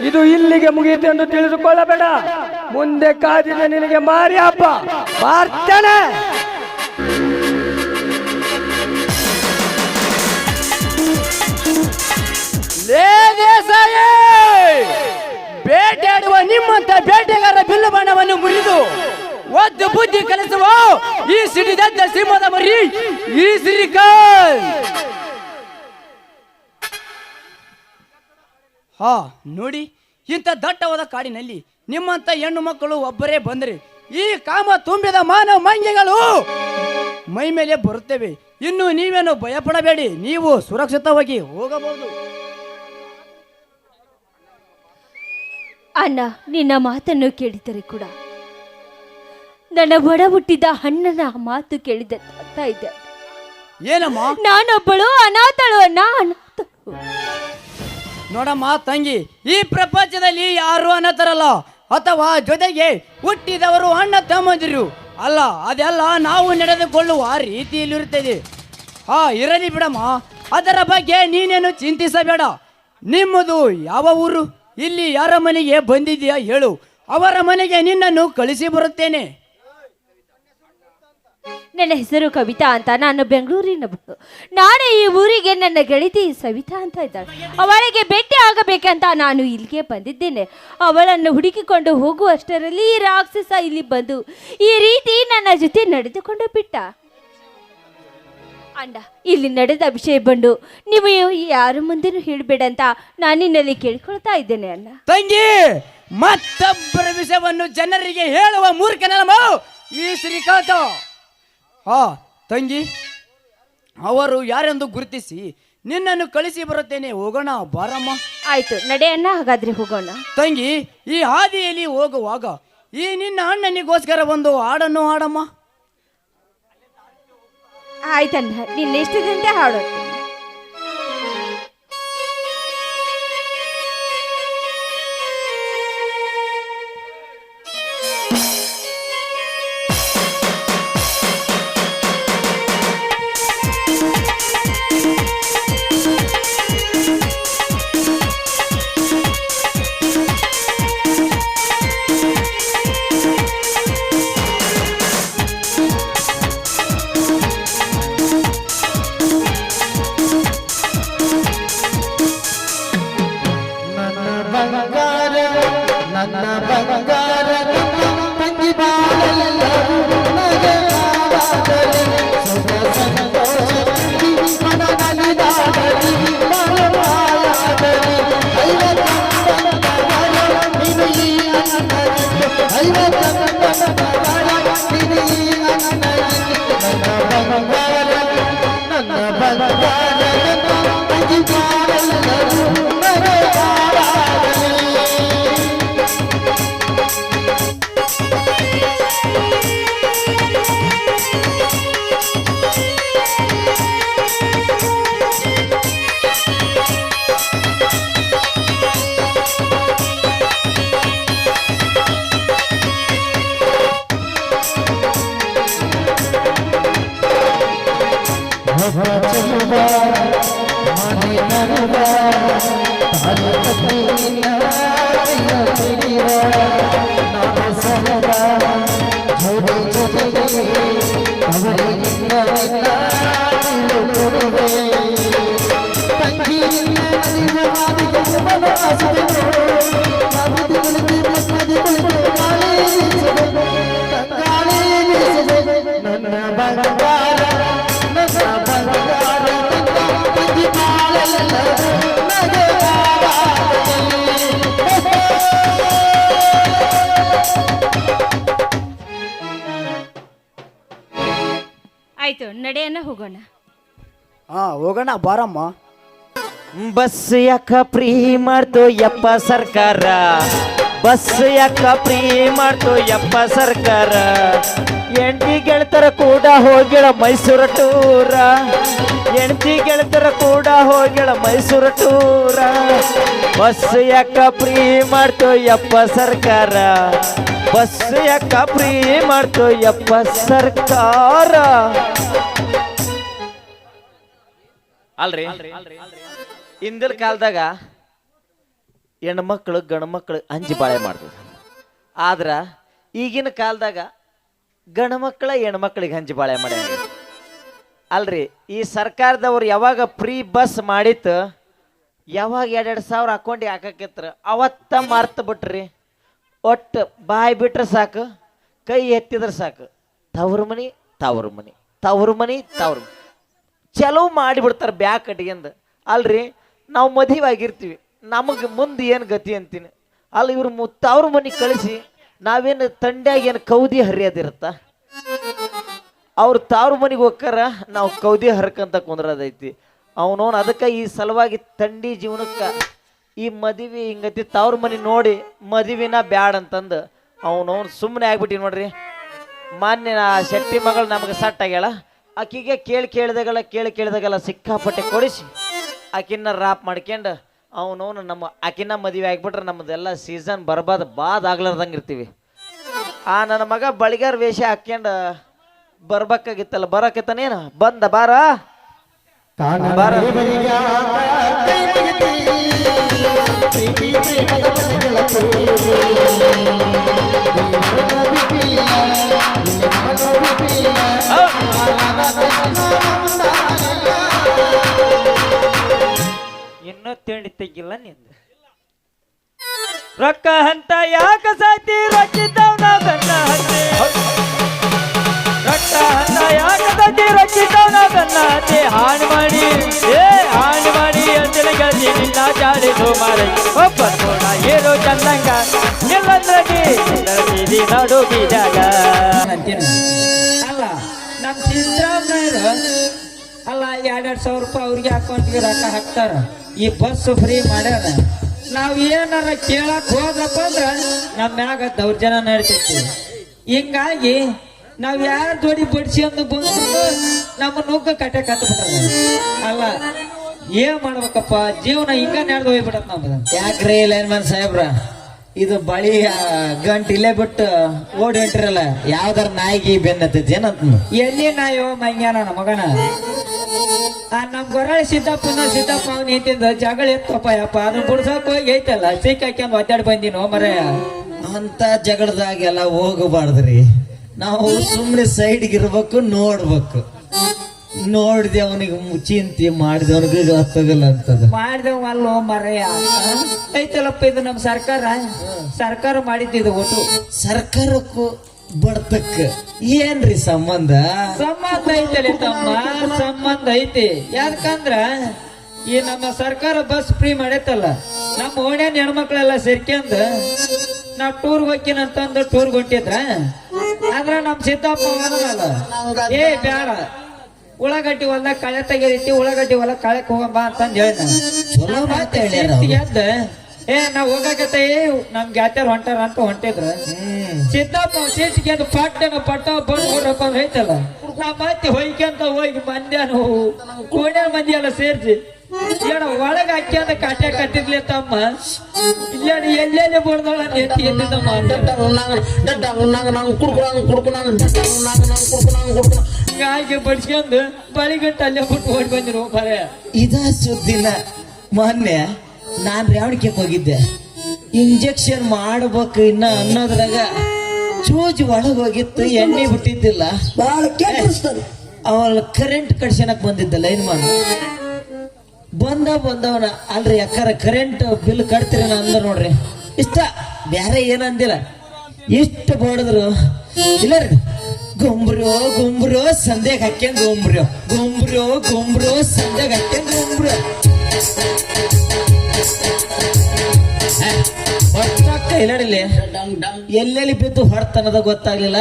ಇದು ಇಲ್ಲಿಗೆ ಮುಗಿಯಿತು ಎಂದು ತಿಳಿದುಕೊಳ್ಳಬೇಡ. ಮುಂದೆ ಕಾದಿದೆ ನಿನಗೆ ಮಾರಿ ಹಬ್ಬ. ಬರ್ತೇನೆ. ಬೇಟೆಯಾಡುವ ನಿಮ್ಮಂತ ಬೇಟೆಗಾರ ಬಿಲ್ಲು ಬಣ್ಣವನ್ನು ಮುರಿದು ಒದ್ದು ಬುದ್ಧಿ ಕಲಿಸುವ ಈ ಸಿಡಿದದ್ದ ಸಿಂಹದ ಮರಿ, ಈ ಶ್ರೀಕಾಂತ್. ನೋಡಿ, ಇಂಥ ದಟ್ಟವಾದ ಕಾಡಿನಲ್ಲಿ ನಿಮ್ಮಂತ ಹೆಣ್ಣು ಮಕ್ಕಳು ಒಬ್ಬರೇ ಬಂದರೆ ಈ ಕಾಮ ತುಂಬಿದ ಮಾನವ ಮಂಗೆಗಳು ಮೈ ಮೇಲೆ ಬರುತ್ತವೆ. ಇನ್ನು ನೀವೇನು ಭಯಪಡಬೇಡಿ, ನೀವು ಸುರಕ್ಷಿತವಾಗಿ ಹೋಗಬಹುದು. ಅಣ್ಣ, ನಿನ್ನ ಮಾತನ್ನು ಕೇಳಿದರೆ ಕೂಡ ನನ್ನ ಒಡ ಹುಟ್ಟಿದ ಅಣ್ಣನ ಮಾತು ಕೇಳಿದ ಇದೆ. ಏನಮ್ಮ? ನಾನೊಬ್ಬಳು ಅನಾಥಳು ಅಣ್ಣ, ಅನಾಥಳು. ನೋಡಮ್ಮ ತಂಗಿ, ಈ ಪ್ರಪಂಚದಲ್ಲಿ ಯಾರು ಅನಾಥರಲ್ಲ, ಅಥವಾ ಜೊತೆಗೆ ಹುಟ್ಟಿದವರು ಅಣ್ಣ ತಮ್ಮಂದಿರು ಅಲ್ಲ. ಅದೆಲ್ಲ ನಾವು ನಡೆದುಕೊಳ್ಳುವ ರೀತಿಯಲ್ಲಿರುತ್ತದೆ. ಇರಲಿ ಬಿಡಮ್ಮ, ಅದರ ಬಗ್ಗೆ ನೀನೇನು ಚಿಂತಿಸಬೇಡ. ನಿಮ್ಮದು ಯಾವ ಊರು? ಇಲ್ಲಿ ಯಾರ ಮನೆಗೆ ಬಂದಿದೆಯಾ ಹೇಳು, ಅವರ ಮನೆಗೆ ನಿನ್ನನ್ನು ಕಳಿಸಿ ಬರುತ್ತೇನೆ. ನನ್ನ ಹೆಸರು ಕವಿತಾ ಅಂತ, ನಾನು ಬೆಂಗಳೂರಿನವಳು. ನಾನು ಈ ಊರಿಗೆ ನನ್ನ ಗೆಳತಿ ಸವಿತಾ ಅಂತ ಇದ್ದಾಳೆ. ಅವಳಿಗೆ ಭೇಟಿ ಆಗಬೇಕಂತ ನಾನು ಇಲ್ಲಿಗೆ ಬಂದಿದ್ದೇನೆ. ಅವಳನ್ನು ಹುಡುಕಿಕೊಂಡು ಹೋಗುವಷ್ಟರಲ್ಲಿ ಈ ರಾಕ್ಷಸ ಇಲ್ಲಿ ಬಂದು ಈ ರೀತಿ ನನ್ನ ಜೊತೆ ನಡೆದುಕೊಂಡು ಬಿಟ್ಟ. ಅಣ್ಣ, ಇಲ್ಲಿ ನಡೆದ ವಿಷಯ ಬಂದು ನೀವು ಯಾರ ಮುಂದೆನೂ ಹೇಳಬೇಡ ಅಂತ ನಾನು ನಿನ್ನಲ್ಲಿ ಕೇಳ್ಕೊಳ್ತಾ ಇದ್ದೇನೆ ಅಣ್ಣ. ತಂಗಿ, ಮತ್ತೊಬ್ಬರ ವಿಷಯವನ್ನು ಜನರಿಗೆ ಹೇಳುವ ಮೂರ್ಖನ ಈ ಶ್ರೀಕಾಂತ. ತಂಗಿ, ಅವರು ಯಾರೆಂದು ಗುರುತಿಸಿ ನಿನ್ನನ್ನು ಕಳಿಸಿ ಬರುತ್ತೇನೆ. ಹೋಗೋಣ ಬಾರಮ್ಮ. ಆಯ್ತು ನಡೆಯಣ್ಣ, ಹಾಗಾದ್ರೆ ಹೋಗೋಣ. ತಂಗಿ, ಈ ಹಾದಿಯಲ್ಲಿ ಹೋಗುವಾಗ ಈ ನಿನ್ನ ಅಣ್ಣನಿಗೋಸ್ಕರ ಒಂದು ಹಾಡನ್ನು ಹಾಡಮ್ಮ. ಆಯ್ತಣ್ಣ, ನಿನ್ನ ಇಷ್ಟದಂತೆ ಹಾಡೋದು. ಆಯ್ತು ನಡೆಯನ್ನ ಹೋಗೋಣ. ಹೋಗೋಣ ಬಾರಮ್ಮ. ಬಸ್ ಯಾಕ ಫ್ರೀ ಮಾಡ್ತು ಯಪ್ಪ ಸರ್ಕಾರ, ಬಸ್ ಯಾಕ ಫ್ರೀ ಮಾಡ್ತು ಯಪ್ಪ ಸರ್ಕಾರ. ಎಂಟಿ ಗೆಳತರ ಕೂಡ ಹೋಗಿಳ ಮೈಸೂರು ಟೂರ, ಎಂಟಿ ಗೆಳತರ ಕೂಡ ಹೋಗಿಳ ಮೈಸೂರು ಟೂರ. ಬಸ್ ಯಾಕ ಫ್ರೀ ಮಾಡ್ತು ಯಪ್ಪ ಸರ್ಕಾರ, ಬಸ್ ಯಾಕ ಫ್ರೀ ಮಾಡ್ತು ಯಪ್ಪ ಸರ್ಕಾರ. ಅಲ್ರಿ, ಇಂದಿನ ಕಾಲದಾಗ ಹೆಣ್ಮಕ್ಳು ಗಂಡ್ಮಕ್ಳು ಅಂಜಿ ಬಾಳೆ ಮಾಡ್ತಿದ್ರು. ಆದ್ರ ಈಗಿನ ಕಾಲದಾಗ ಗಂಡ್ಮಕ್ಳ ಹೆಣ್ಮಕ್ಳಿಗೆ ಹಂಚಿ ಬಾಳೆ ಮಾಡ್ಯಾರ. ಅಲ್ರಿ, ಈ ಸರ್ಕಾರದವ್ರು ಯಾವಾಗ ಫ್ರೀ ಬಸ್ ಮಾಡಿತ್ತು, ಯಾವಾಗ 2,000 ಅಕೌಂಟಿಗೆ ಹಾಕಕ್ಕಿತ್ರ ಅವತ್ತ ಮರ್ತು ಬಿಟ್ರಿ. ಒಟ್ಟು ಬಾಯಿ ಬಿಟ್ರೆ ಸಾಕು, ಕೈ ಎತ್ತಿದ್ರೆ ಸಾಕು, ತವ್ರ ಮನಿ ತವ್ರ ಮನಿ, ತವ್ರ ಮನಿ ತವ್ರ ಮನಿ ಚಲೋ ಮಾಡಿಬಿಡ್ತಾರೆ ಬ್ಯಾಕ್ ಕಟ್ಟಿಗೆಂದು. ಅಲ್ರಿ, ನಾವು ಮದುವೆ ಆಗಿರ್ತೀವಿ, ನಮಗೆ ಮುಂದೆ ಏನು ಗತಿ ಅಂತೀನಿ. ಅಲ್ಲಿ ಇವ್ರು ತವ್ರ ಮನೆ ಕಳಿಸಿ ನಾವೇನು ತಂಡ್ಯಾಗ ಏನು ಕೌದಿ ಹರಿಯೋದಿರುತ್ತ, ಅವ್ರು ತವ್ರ ಮನೆಗೆ ಹೋಗ್ಕಾರ ನಾವು ಕೌದಿ ಹರ್ಕಂತ ಕುಂದ್ರದೈತಿ. ಅವನವನು ಅದಕ್ಕೆ ಈ ಸಲುವಾಗಿ ತಂಡಿ ಜೀವನಕ್ಕೆ ಈ ಮದುವೆ ಹಿಂಗತಿ ತವ್ರ ಮನೆ ನೋಡಿ ಮದುವೆನ ಬ್ಯಾಡ ಅಂತಂದು ಅವನವನು ಸುಮ್ಮನೆ ಆಗ್ಬಿಟ್ಟು ನೋಡ್ರಿ. ಮಾನ್ಯ ಶೆಟ್ಟಿ ಮಗಳು ನಮಗೆ ಸಟ್ ಆಗ್ಯಾಳ, ಆಕಿಗೆ ಕೇಳಿದಾಗೆಲ್ಲ ಸಿಕ್ಕಾಪಟ್ಟೆ ಕೊಡಿಸಿ ಆಕಿನ್ನ ರಾಪ್ ಮಾಡ್ಕೊಂಡು ಅವನವನು ನಮ್ಮ ಆಕಿನ್ನ ಮದುವೆ ಆಗಿಬಿಟ್ರೆ ನಮ್ಮದೆಲ್ಲ ಸೀಸನ್ ಬಾದ್ ಆಗ್ಲಾರ್ದಂಗೆ ಇರ್ತೀವಿ. ಆ ನನ್ನ ಮಗ ಬಳಿಗಾರ ವೇಷ ಹಾಕ್ಯಂಡು ಬರ್ಬೇಕಾಗಿತ್ತಲ್ಲ, ಬರಕತ್ತಾನೇನು ಬಂದ ಬಾರ ಬಾರ. ಇನ್ನೂ ತಿಂಡಿ ತೆಗಿಲ್ಲ ನಿಂದ ರೊಕ್ಕ ಅಂತ ಯಾಕ ಸಾತಿ ರೊಕ್ಕಿದ್ದವನ ಬೆನ್ನ ಹತ್ತಿ ರೊಕ್ಕ ಅಂತ ಯಾಕ ಸಾತಿ ರೊಕ್ಕಿದ್ದವನ ಬೆನ್ನ ಹತ್ತಿ ಹಾಳು ಮಾಡಿ ಅಂಜನ ಗೆಲ್ತಿ ನಿನ್ನ ಜಾಡಿದು ಮಾರಿ ಒಬ್ಬ ನೋಡ ಏರೋ ಚಂದಂಗ ಎಲ್ಲಂದ್ರಗಿ ನಡು ಬೀಜಾಗ ಅಲ್ಲ ನಮ್ಮ ಸಿದ್ದರಾಮಯ್ಯರು ಅಲ್ಲ 2,000 ರೂಪಾಯಿ ಅವ್ರಿಗೆ ಅಕೌಂಟ್ಗೆ ರೊಕ್ಕ ಹಾಕ್ತಾರ ಈ ಬಸ್ ಫ್ರೀ ಮಾಡ್ಯಾರ ನಾವ್ ಏನಾರ ಕೇಳಕ್ ಹೋದ್ರಪ್ಪ ಅಂದ್ರ ನಮ್ಮ ಮ್ಯಾಗ ದೌರ್ಜನ್ಯ ನಡೀತೈತಿ ಹಿಂಗಾಗಿ ನಾವ್ ಯಾರ ಜೋಡಿ ಬಡ್ಸಿ ಅಂದು ಬಂದು ನಮ್ಮ ನುಗ್ಗ ಕಟ್ಟೆ ಕಟ್ಬಿಟ್ರ ಅಲ್ಲ ಏನ್ ಮಾಡ್ಬೇಕಪ್ಪ ಜೀವನ ಹಿಂಗ ನಡೆದು ಹೋಗ್ಬಿಡತ್ ನಮ್ದು ಯಾಕ್ರಿ ಲೈನ್ಮನ್ ಸಾಹೇಬ್ರ ಇದು ಬಳಿ ಗಂಟು ಇಲ್ಲೇ ಬಿಟ್ಟು ಓಡಿ ಹೊಂಟಿರಲ್ಲ ಯಾವ್ದಾರ ನಾಯಿಗೆ ಬೆನ್ನತ್ತೈತಿ ಏನಂತ ಎಲ್ಲಿ ನಾಯೋ ಮಂಗ್ಯಾನ ನಮ್ಮ ಮಗನ ನಮ್ ಗೊರಳಿ ಸಿದ್ದಪ್ಪ ಅವ್ನು ನಿಂತಿದ್ದ ಜಗಳ ಎತ್ತಪ್ಪ ಯಪ್ಪ ಅದನ್ನ ಬಿಡ್ಸಕ್ ಹೋಗಿ ಐತಲ್ಲ ಸಿಕ್ಕಾಕ್ಯಂದ್ ಒದ್ದಾಡಿ ಬಂದಿನೋ ಮರಯ ಅಂತ ಜಗಳದಾಗೆಲ್ಲ ಹೋಗಬಾರ್ದ್ರಿ ನಾವು ಸುಮ್ಮನೆ ಸೈಡ್ಗೆ ಇರ್ಬೇಕು ನೋಡ್ಬೇಕು ನೋಡಿದೆ ಅವನಿಗೆ ಚಿಂತೆ ಮಾಡಿದವನಿಗೆ ಗೊತ್ತಾಗಲ್ಲ ಅಂತದ ಮಾಡಿದವ ಅಲ್ಲೋ ಮರಯ ಐತಲ್ಲಪ್ಪ ಇದು ನಮ್ ಸರ್ಕಾರ ಮಾಡಿದ್ದು ಒಟ್ಟು ಸರ್ಕಾರಕ್ಕೂ ಬಡ್ತಕ್ಕ ಏನ್ರಿ ಸಂಬಂಧ ಐತಲ್ಲ ತಮ್ಮ ಸಂಬಂಧ ಐತಿ ಯಾಕಂದ್ರ ಈ ನಮ್ಮ ಸರ್ಕಾರ ಬಸ್ ಫ್ರೀ ಮಾಡೈತಲ್ಲ ನಮ್ಮ ಓಣ್ಯಾನ ಹೆಣ್ಮಕ್ಳೆಲ್ಲ ಸೇರ್ಕೊಂಡ್ ನಾವ್ ಟೂರ್ ಹೋಗ್ತೀನಂತಂದು ಟೂರ್ ಹೊಂಟಿದ್ರ ಆದ್ರ ನಮ್ ಸಿದ್ದಪ್ಪ ಅನ್ನಲ್ಲ ಏ ಬ್ಯಾಡ ಉಳ್ಳಾಗಡ್ಡಿ ಹೊಲ್ದಾಗ ಕಳೆ ತೆಗೆದೈತಿ ಉಳ್ಳಾಗಡ್ಡಿ ಹೊಲ ಕಳೆಕ್ ಹೋಗಂಬ ಅಂತಂದ್ ಹೇಳಿದ ಚಲೋ ಮಾತ್ ಹೇಳ್ಯಾರ ಅವ್ರು. ಎದ್ದ ನಾವ್ ಹೋಗಕತ್ತೆ ನಮ್ ಗಾತ್ಯಾರ ಹೊಂಟಾರ ಅಂತ ಹೊಂಟಿದ್ರ ಸಿದ್ದಪ್ಪ ಸೀಟ್ಗೆ ಅದು ಪಟ್ಟ ಬಂದ್ ಕೊಡ್ರಪ್ಪ ಅಂತ ಐತಲ್ಲ ನಾ ಮತ್ತೆ ಹೊಯ್ಕಂತ ಹೋಗಿ ಮಂದ್ಯಾನು ಕೋಣ್ಯಾನ ಮಂದಿ ಎಲ್ಲ ಸೇರ್ಸಿ ಏನ ಒಳಗ ಹಾಕ್ಯಂದ ಕಾಟ್ಯ ಕಟ್ಟಿದ್ಲಿ ತಮ್ಮ ಇಲ್ಲ ಎಲ್ಲೆಲ್ಲಿ ಬಡ್ದೋಳ ಎತ್ತಿ ಎದ್ದಿದ್ದಮ್ಮ ಗಾಯಿಗೆ ಬಡ್ಸ್ಕೊಂಡ್ ಬಳಿಗಂಟ ಅಲ್ಲೇ ಬಿಟ್ಟು ಓಡಿ ಬಂದಿರು ಬರೇ ಇದ ಸುದ್ದಿನ ಮೊನ್ನೆ ನಾನ್ ರೇವಣಿಗೆ ಹೋಗಿದ್ದೆ ಇಂಜೆಕ್ಷನ್ ಮಾಡ್ಬೇಕು ಇನ್ನ ಅನ್ನೋದ್ರಾಗ ಚೂಜ್ ಒಳಗ್ ಹೋಗಿತ್ತು ಎಣ್ಣೆ ಬಿಟ್ಟಿದ್ದಿಲ್ಲ ಅವಳ ಕರೆಂಟ್ ಕಡ್ಸನಕ್ ಬಂದಿದ್ದ ಲೈನ್ ಮಾನ್ ಬಂದವನ ಅಲ್ರಿ ಯಾಕಾರ ಕರೆಂಟ್ ಬಿಲ್ ಕಟ್ತೀರ ಅಂದ ನೋಡ್ರಿ ಇಷ್ಟ ಬ್ಯಾರೆ ಏನಂದಿಲ್ಲ ಇಷ್ಟು ಬಡದ್ರು ಇಲ್ಲ ರೀ ಗುಂಬ್ರೋ ಸಂದೇಗ್ ಹಾಕ್ಯಂದ್ ಗುಂಬ್ರೋ ಸಂದೇಗ್ ಹಾಕ್ಯಂದ್ ಗುಂಬ್ರೋ ಕೈಲಾಡಿಲ್ಲ ಎಲ್ಲೆಲ್ಲಿ ಬಿದ್ದು ಹೊಡ್ತನದ ಗೊತ್ತಾಗ್ಲಿಲ್ಲ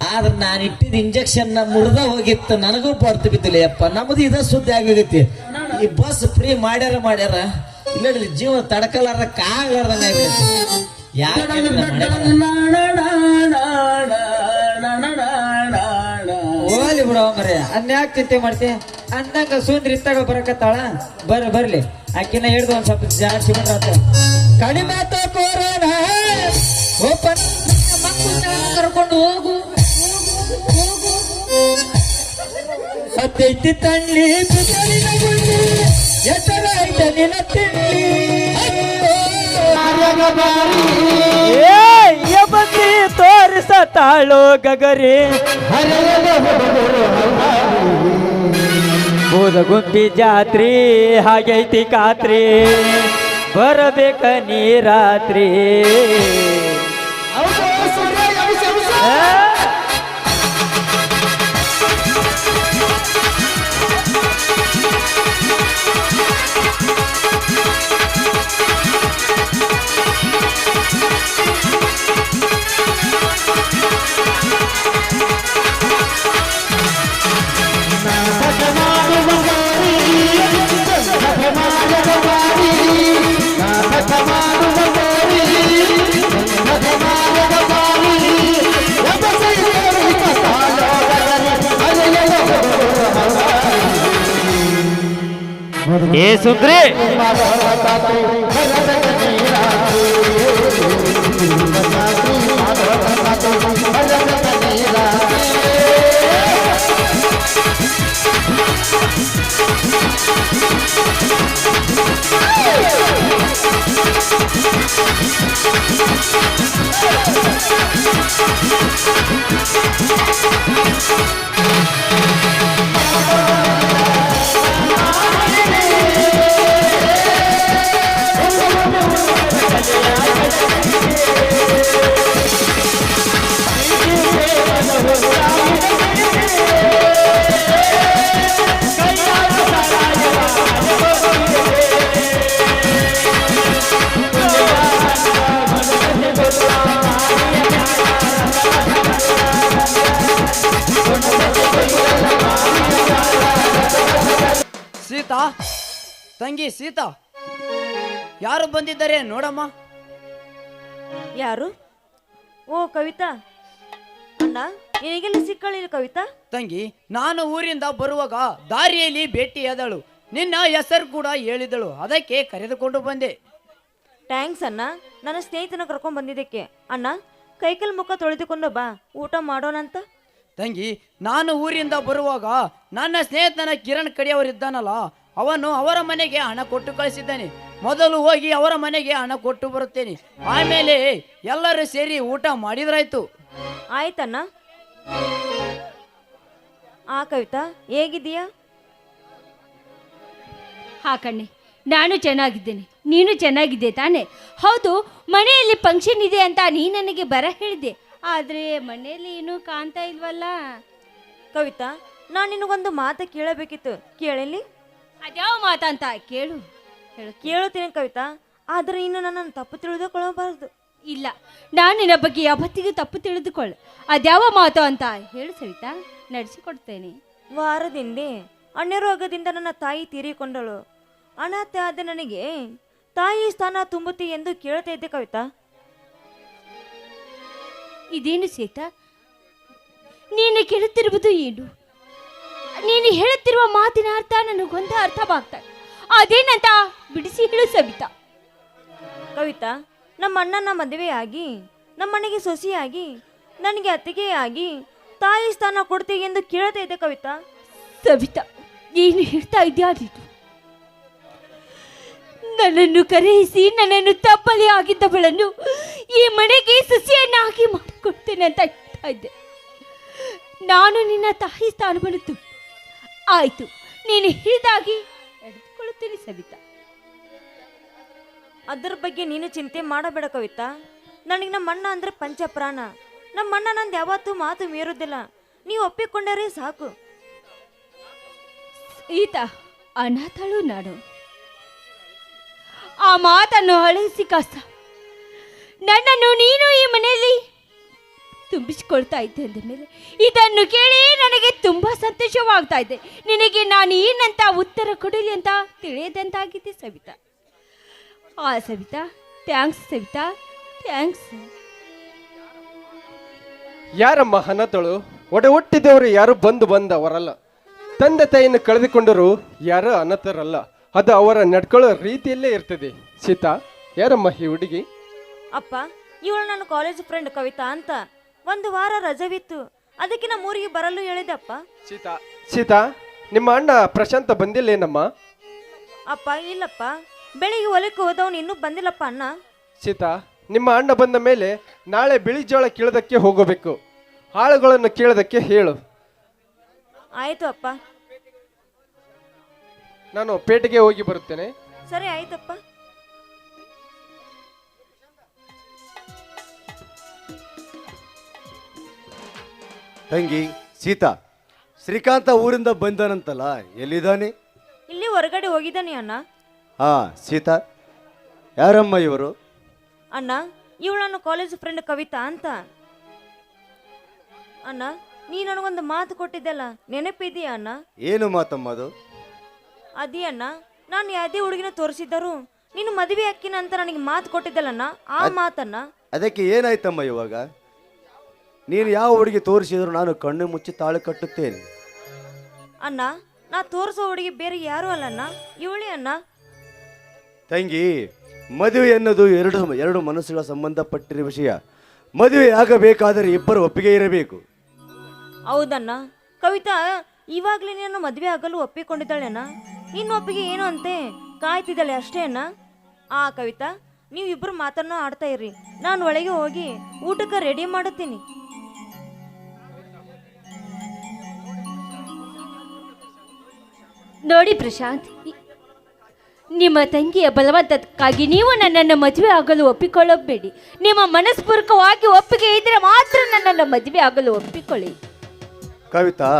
ಆದ್ರೆ ನಾನು ಇಟ್ಟಿದ ಇಂಜೆಕ್ಷನ್ ಮುರಿದ ಹೋಗಿತ್ತು ನನಗೂ ಬಡ್ತು ಬಿದ್ದಿಲ್ಲ ಯಪ್ಪ ನಮ್ದು ಇದ ಸುದ್ದಿ ಆಗೈತಿ ಈ ಬಸ್ ಫ್ರೀ ಮಾಡ್ಯಾರ ಇಲ್ಲ ಜೀವ ತಡ್ಕಲಾರ್ದಕ್ಕ ಆಗ್ಲಾರ್ದಂಗ ಆಗ್ಬಿಟ್ಟೈತಿ ಹೋಗ್ಲಿ ಬಿಡವ ಮರೆ ಅದ್ನ್ಯಾಕ್ ಚಿಂತೆ ಮಾಡ್ತಿ ಅಂದಂಗ ಸುಂದ್ರಿ ಇತ್ತಾಗ ಬರಕತ್ತಾಳ ಬರ್ಲಿ ಆಕಿನ ಹಿಡ್ದು ಒಂದ್ ಸ್ವಲ್ಪ ಜಾಸ್ತಿ ಬಿಟ್ರಾತ ಕಡಿಮೆ ಆತ ಕೋರೋನಾ ಓಪನ್ ಕರ್ಕೊಂಡು ಹೋಗು ಹತ್ತೈತಿ ತಳ್ಳಿ ಬಿಸಿಲಿನ ಗುಂಡಿ ಎತ್ತರ ಐತೆ ನಿನ್ನ ತಿಂಡಿ ಬಂದಿ ತೋರಿಸ ತಾಳೋ ಗಗರಿ ಗುಂಪಿ ಜಾತ್ರಿ ಹಾಗೈತಿ ಖಾತ್ರಿ ಬರಬೇಕ ನೀ ರಾತ್ರಿ ಏ ಸುಂದ್ರಿ ಸೀತಾ, ತಂಗಿ ಸೀತಾ, ಯಾರು ಬಂದಿದ್ದಾರೆ ನೋಡಮ್ಮ. ಯಾರು? ಓ ಕವಿತಾ ಅಣ್ಣ, ನಿನಗೆಲ್ಲ ಸಿಕ್ಕಳಿಲ್ಲ ಕವಿತಾ? ತಂಗಿ, ನಾನು ಊರಿಂದ ಬರುವಾಗ ದಾರಿಯಲ್ಲಿ ಭೇಟಿಯಾದಳು. ನಿನ್ನ ಹೆಸರು ಕೂಡ ಹೇಳಿದಳು, ಅದಕ್ಕೆ ಕರೆದುಕೊಂಡು ಬಂದೆ. ಥ್ಯಾಂಕ್ಸ್ ಅಣ್ಣ, ನನ್ನ ಸ್ನೇಹಿತನ ಕರ್ಕೊಂಡ್ ಬಂದಿದ್ದಕ್ಕೆ. ಅಣ್ಣ, ಕೈಕಲ್ ಮುಖ ತೊಳೆದುಕೊಂಡು ಬಾ, ಊಟ ಮಾಡೋಣಂತ. ತಂಗಿ, ನಾನು ಊರಿಂದ ಬರುವಾಗ ನನ್ನ ಸ್ನೇಹಿತನ ಕಿರಣ್ ಕಡೆಯವರಿದ್ದಾನಲ್ಲ, ಅವನು ಅವರ ಮನೆಗೆ ಹಣ ಕೊಟ್ಟು ಕಳಿಸಿದ್ದಾನೆ. ಮೊದಲು ಹೋಗಿ ಅವರ ಮನೆಗೆ ಹಣ ಕೊಟ್ಟು ಬರುತ್ತೇನೆ, ಆಮೇಲೆ ಎಲ್ಲರೂ ಸೇರಿ ಊಟ ಮಾಡಿದ್ರಾಯ್ತು. ಆಯ್ತಣ್ಣ. ಆ ಕವಿತಾ, ಹೇಗಿದ್ದೀಯಾ? ಹಾ ಕಣ್ಣೆ, ನಾನು ಚೆನ್ನಾಗಿದ್ದೇನೆ. ನೀನು ಚೆನ್ನಾಗಿದ್ದೆ ತಾನೆ? ಹೌದು, ಮನೆಯಲ್ಲಿ ಫಂಕ್ಷನ್ ಇದೆ ಅಂತ ನೀ ನನಗೆ ಬರ ಹೇಳಿದೆ, ಆದರೆ ಮನೆಯಲ್ಲಿ ಏನೂ ಕಾಣ್ತಾ ಇಲ್ವಲ್ಲ. ಕವಿತಾ, ನಾನು ನಿನಗೊಂದು ಮಾತು ಕೇಳಬೇಕಿತ್ತು, ಕೇಳಲಿ? ಅದ್ಯಾವ ಮಾತಂತ ಕೇಳು. ಹೇಳು. ಕೇಳುತ್ತೀನಿ ಕವಿತಾ, ಆದರೆ ಇನ್ನು ನನ್ನನ್ನು ತಪ್ಪು ತಿಳಿದುಕೊಳ್ಳಬಾರದು. ಇಲ್ಲ, ನಾನು ನಿನ್ನ ಬಗ್ಗೆ ಯಾವತ್ತಿಗೂ ತಪ್ಪು ತಿಳಿದುಕೊಳ್ಳು. ಅದ್ಯಾವ ಮಾತು ಅಂತ ಹೇಳು ಸವಿತಾ, ನಡೆಸಿಕೊಡ್ತೇನೆ. ವಾರದಿಂದೆ ಅನ್ಯರೋಗದಿಂದ ನನ್ನ ತಾಯಿ ತೀರಿಕೊಂಡಳು. ಅನಾಥ ಆದ ನನಗೆ ತಾಯಿ ಸ್ಥಾನ ತುಂಬುತ್ತೆ ಎಂದು ಕೇಳ್ತಾ ಇದ್ದೆ ಕವಿತಾ. ಇದೇನು ಸೀತಾ, ನೀನು ಕೇಳುತ್ತಿರುವುದು ಏನು? ನೀನು ಹೇಳುತ್ತಿರುವ ಮಾತಿನ ಅರ್ಥ ನನಗೊಂದು ಅರ್ಥವಾಗ್ತದೆ. ಅದೇನಂತ ಬಿಡಿಸಿ ಹೇಳು ಸವಿತಾ. ಕವಿತಾ, ನಮ್ಮ ಅಣ್ಣನ ಮದುವೆಯಾಗಿ ನಮ್ಮನೆಗೆ ಸೊಸೆಯಾಗಿ ನನಗೆ ಅತ್ತಿಗೆಯಾಗಿ ತಾಯಿ ಸ್ಥಾನ ಕೊಡ್ತೀವಿ ಎಂದು ಕೇಳ್ತಾ ಇದ್ದೆ ಕವಿತಾ. ಸವಿತಾ, ಏನು ಹೇಳ್ತಾ ಇದೆಯಾ? ಇದು ನನ್ನನ್ನು ಕರೆಯಿಸಿ ನನ್ನನ್ನು ತಪ್ಪಲಿ ಆಗಿದ್ದವಳನ್ನು ಈ ಮನೆಗೆ ಸಸಿಯನ್ನಾಗಿ ಮಾಡಿಕೊಡ್ತೇನೆ ಅಂತ ಹೇಳ್ತಾ ಇದ್ದೆ. ನಾನು ನಿನ್ನ ತಾಯಿ ಸ್ಥಾನವನ್ನು ಆಯ್ತು, ನೀನು ಹೇಳಿದಾಗಿ ನಡೆದುಕೊಳ್ಳುತ್ತೇನೆ ಸವಿತಾ. ಅದರ ಬಗ್ಗೆ ನೀನು ಚಿಂತೆ ಮಾಡಬೇಡ ಕವಿತಾ. ನನಗೆ ನಮ್ಮ ಅಣ್ಣ ಅಂದ್ರೆ ಪಂಚಪ್ರಾಣ. ನಮ್ಮ ಅಣ್ಣ ನಂದು ಯಾವತ್ತೂ ಮಾತು ಮೀರುವುದಿಲ್ಲ. ನೀವು ಒಪ್ಪಿಕೊಂಡರೆ ಸಾಕು. ಈತ ಅನಾಥಳು ನಾನು. ಆ ಮಾತನ್ನು ಅಳಿಸಿ ಕಷ್ಟ ನನ್ನನ್ನು ನೀನು ಈ ಮನೆಯಲ್ಲಿ ತುಂಬಿಸಿಕೊಳ್ತಾ ಇದ್ದೆ ಅಂದ ಮೇಲೆ ಇದನ್ನು ಕೇಳಿ ನನಗೆ ತುಂಬಾ ಸಂತೋಷವಾಗ್ತಾ ಇದೆ. ನಿನಗೆ ನಾನು ಏನಂತ ಉತ್ತರ ಕೊಡಲಿ ಅಂತ ತಿಳಿಯದಂತಾಗಿದೆ ಸವಿತಾ. ಆ ಸವಿತಾ, ಥ್ಯಾಂಕ್ಸ್ ಸವಿತಾ, ಥ್ಯಾಂಕ್ಸ್. ಯಾರಮ್ಮ ಅನಾಥಳು? ಒಡ ಹುಟ್ಟಿದವರು ಯಾರು ಬಂದವರಲ್ಲ. ತಂದೆ ತಾಯಿಯನ್ನು ಕಳೆದುಕೊಂಡರು ಯಾರು ಅನಾಥರಲ್ಲ. ಅದು ಅವರ ನಡ್ಕೊಳ್ಳೋ ರೀತಿಯಲ್ಲೇ ಇರ್ತದೆ. ಸೀತಾ, ಯಾರಮ್ಮ ಈ ಹುಡುಗಿ? ಅಪ್ಪ, ಇವಳು ನನ್ನ ಕಾಲೇಜ್ ಫ್ರೆಂಡ್ ಕವಿತಾ ಅಂತ. ಒಂದು ವಾರ ರಜವಿತ್ತು, ಅದಕ್ಕೆ ನಮ್ಮ ಊರಿಗೆ ಬರಲು ಹೇಳಿದಪ್ಪ. ಸೀತಾ, ನಿಮ್ಮ ಅಣ್ಣ ಪ್ರಶಾಂತ ಬಂದಿಲ್ಲೇನಮ್ಮ? ಅಪ್ಪ, ಇಲ್ಲಪ್ಪ, ಬೆಳಿಗ್ಗೆ ಹೊಲಕ್ಕೆ ಹೋದವನು ಇನ್ನೂ ಬಂದಿಲ್ಲಪ್ಪ ಅಣ್ಣ. ಸೀತಾ, ನಿಮ್ಮ ಅಣ್ಣ ಬಂದ ಮೇಲೆ ನಾಳೆ ಬಿಳಿ ಜೋಳ ಕೀಳೋದಕ್ಕೆ ಹೋಗಬೇಕು. ಆಳುಗಳನ್ನು ಕೇಳೋದಕ್ಕೆ ಹೇಳು. ಆಯ್ತು ಅಪ್ಪ. ನಾನು ಪೇಟೆಗೆ ಹೋಗಿ ಬರುತ್ತೇನೆ. ಸರಿ, ಆಯ್ತಪ್ಪ. ತಂಗಿ ಸೀತಾ, ಶ್ರೀಕಾಂತ ಊರಿಂದ ಬಂದನಂತಲ್ಲ, ಎಲ್ಲಿದ್ದಾನೆ? ಇಲ್ಲಿ ಹೊರಗಡೆ ಹೋಗಿದ್ದಾನೆ ಅಣ್ಣ. ಹಾ ಸೀತಾ, ಯಾರಮ್ಮ ಇವರು? ಅಣ್ಣ, ಇವಳು ನನ್ನ ಕಾಲೇಜ್ ಫ್ರೆಂಡ್ ಕವಿತಾ ಅಂತ. ಅಣ್ಣ, ನೀ ನನಗೊಂದು ಮಾತು ಕೊಟ್ಟಿದ್ದಲ್ಲ, ನೆನಪಿದೆಯಾ ಅಣ್ಣ? ಏನು ಮಾತಮ್ಮ ಅದು? ಅದೇ ಅಣ್ಣ, ನಾನು ಯಾವುದೇ ಹುಡುಗಿನ ತೋರಿಸಿದ್ದರು ನೀನು ಮದುವೆ ಅಕ್ಕಿನ ಅಂತ ನನಗೆ ಮಾತು ಕೊಟ್ಟಿದ್ದಲ್ಲಣ್ಣ, ಆ ಮಾತನ್ನ. ಅದಕ್ಕೆ ಏನಾಯ್ತಮ್ಮ ಇವಾಗ? ನೀನು ಯಾವ ಹುಡುಗಿ ತೋರಿಸಿದ್ರು ನಾನು ಕಣ್ಣು ಮುಚ್ಚಿ ತಾಳು ಕಟ್ಟುತ್ತೇನೆ. ಅಣ್ಣ, ನಾ ತೋರಿಸೋ ಹುಡುಗಿ ಬೇರೆ ಯಾರು ಅಲ್ಲಣ್ಣ, ಇವಳೇ ಅಣ್ಣ. ತಂಗಿ, ಮದುವೆ ಎನ್ನುವುದು ಎರಡು ಮನಸ್ಸುಗಳ ಸಂಬಂಧಪಟ್ಟಿರುವ ವಿಷಯ. ಮದುವೆ ಆಗಬೇಕಾದರೆ ಇಬ್ಬರು ಒಪ್ಪಿಗೆ ಇರಬೇಕು. ಹೌದಣ್ಣ. ಕವಿತಾ ಇವಾಗಲೇ ನೀನು ಮದುವೆ ಆಗಲು ಒಪ್ಪಿಕೊಂಡಿದ್ದಾಳೆನ? ಇನ್ನು ಒಪ್ಪಿಗೆ ಏನು ಅಂತೆ ಕಾಯ್ತಿದ್ದಾಳೆ ಅಷ್ಟೇನಾ? ಕವಿತಾ, ನೀವು ಇಬ್ಬರು ಮಾತನ್ನ ಆಡ್ತಾ ಇರ್ರಿ, ನಾನು ಒಳಗೆ ಹೋಗಿ ಊಟಕ್ಕೆ ರೆಡಿ ಮಾಡುತ್ತೀನಿ. ನೋಡಿ ಪ್ರಶಾಂತ್, ನಿಮ್ಮ ತಂಗಿಯ ಬಲವಂತಕ್ಕಾಗಿ ನೀವು ನನ್ನನ್ನು ಮದುವೆ ಆಗಲು ಒಪ್ಪಿಕೊಳ್ಳಬೇಡಿ. ನಿಮ್ಮ ಮನಸ್ಪೂರ್ವಕವಾಗಿ ಒಪ್ಪಿಗೆ ಇದ್ರೆ ಮಾತ್ರ ನನ್ನನ್ನು ಮದುವೆ ಆಗಲು ಒಪ್ಪಿಕೊಳ್ಳಿ. ಕವಿತಾ,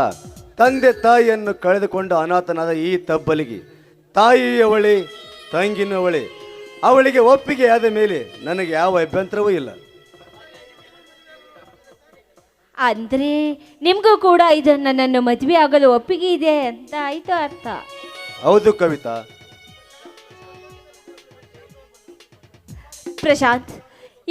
ತಂದೆ ತಾಯಿಯನ್ನು ಕಳೆದುಕೊಂಡು ಅನಾಥನಾದ ಈ ತಬ್ಬಲಿಗೆ ತಾಯಿಯವಳೆ ತಂಗಿನವಳೆ, ಅವಳಿಗೆ ಒಪ್ಪಿಗೆ ಆದ ಮೇಲೆ ನನಗೆ ಯಾವ ಅಭ್ಯಂತರವೂ ಇಲ್ಲ. ಅಂದ್ರೆ ನಿಮಗೂ ಕೂಡ ಇದು ನನ್ನನ್ನು ಮದುವೆ ಆಗಲು ಒಪ್ಪಿಗೆ ಇದೆ ಅಂತ ಆಯ್ತು ಅರ್ಥ? ಹೌದು ಕವಿತಾ. ಪ್ರಶಾಂತ್,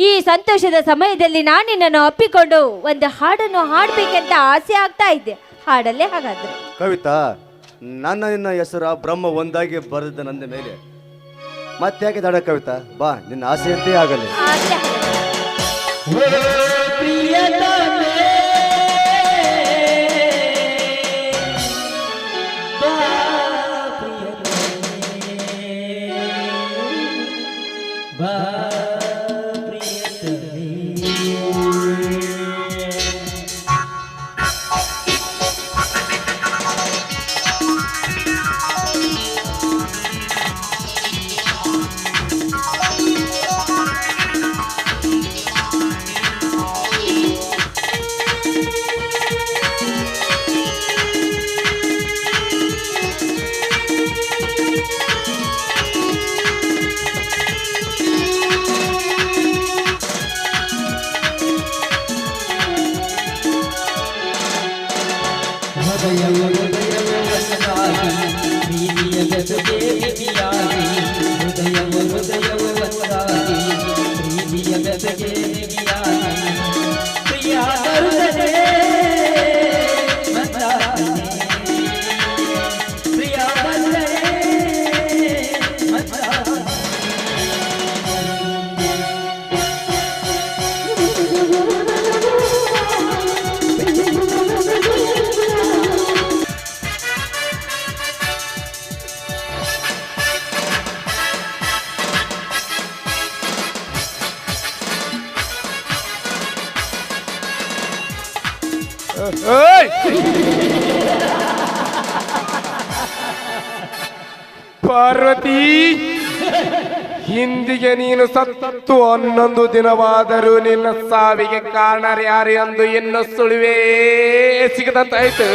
ಈ ಸಂತೋಷದ ಸಮಯದಲ್ಲಿ ನಾನು ನಿನ್ನನ್ನು ಒಪ್ಪಿಕೊಂಡು ಒಂದು ಹಾಡನ್ನು ಹಾಡ್ಬೇಕಂತ ಆಸೆ ಆಗ್ತಾ ಇದ್ದೆ. ಹಾಡಲ್ಲೇ ಹಾಗಾದ್ರೆ. ಕವಿತಾ, ನಿನ್ನ ಹೆಸರು ಬ್ರಹ್ಮ ಒಂದಾಗಿ ಬರೆದ ನನ್ನ ಮೇಲೆ ಮತ್ತೆ ಯಾಕೆ ತಡ? ಕವಿತಾ, ಬಾ, ನಿನ್ನ ಆಸೆಯಂತೆ ಆಗಲಿ. ಆಸೆ ಪಾರ್ವತಿ, ಹಿಂದಿಗೆ ನೀನು ಸತ್ತು 11 ದಿನವಾದರೂ ನಿನ್ನ ಸಾವಿಗೆ ಕಾರಣರು ಯಾರು ಎಂದು ಇನ್ನು ಸುಳಿವೇ ಸಿಗದಂತಾಯ್ತು.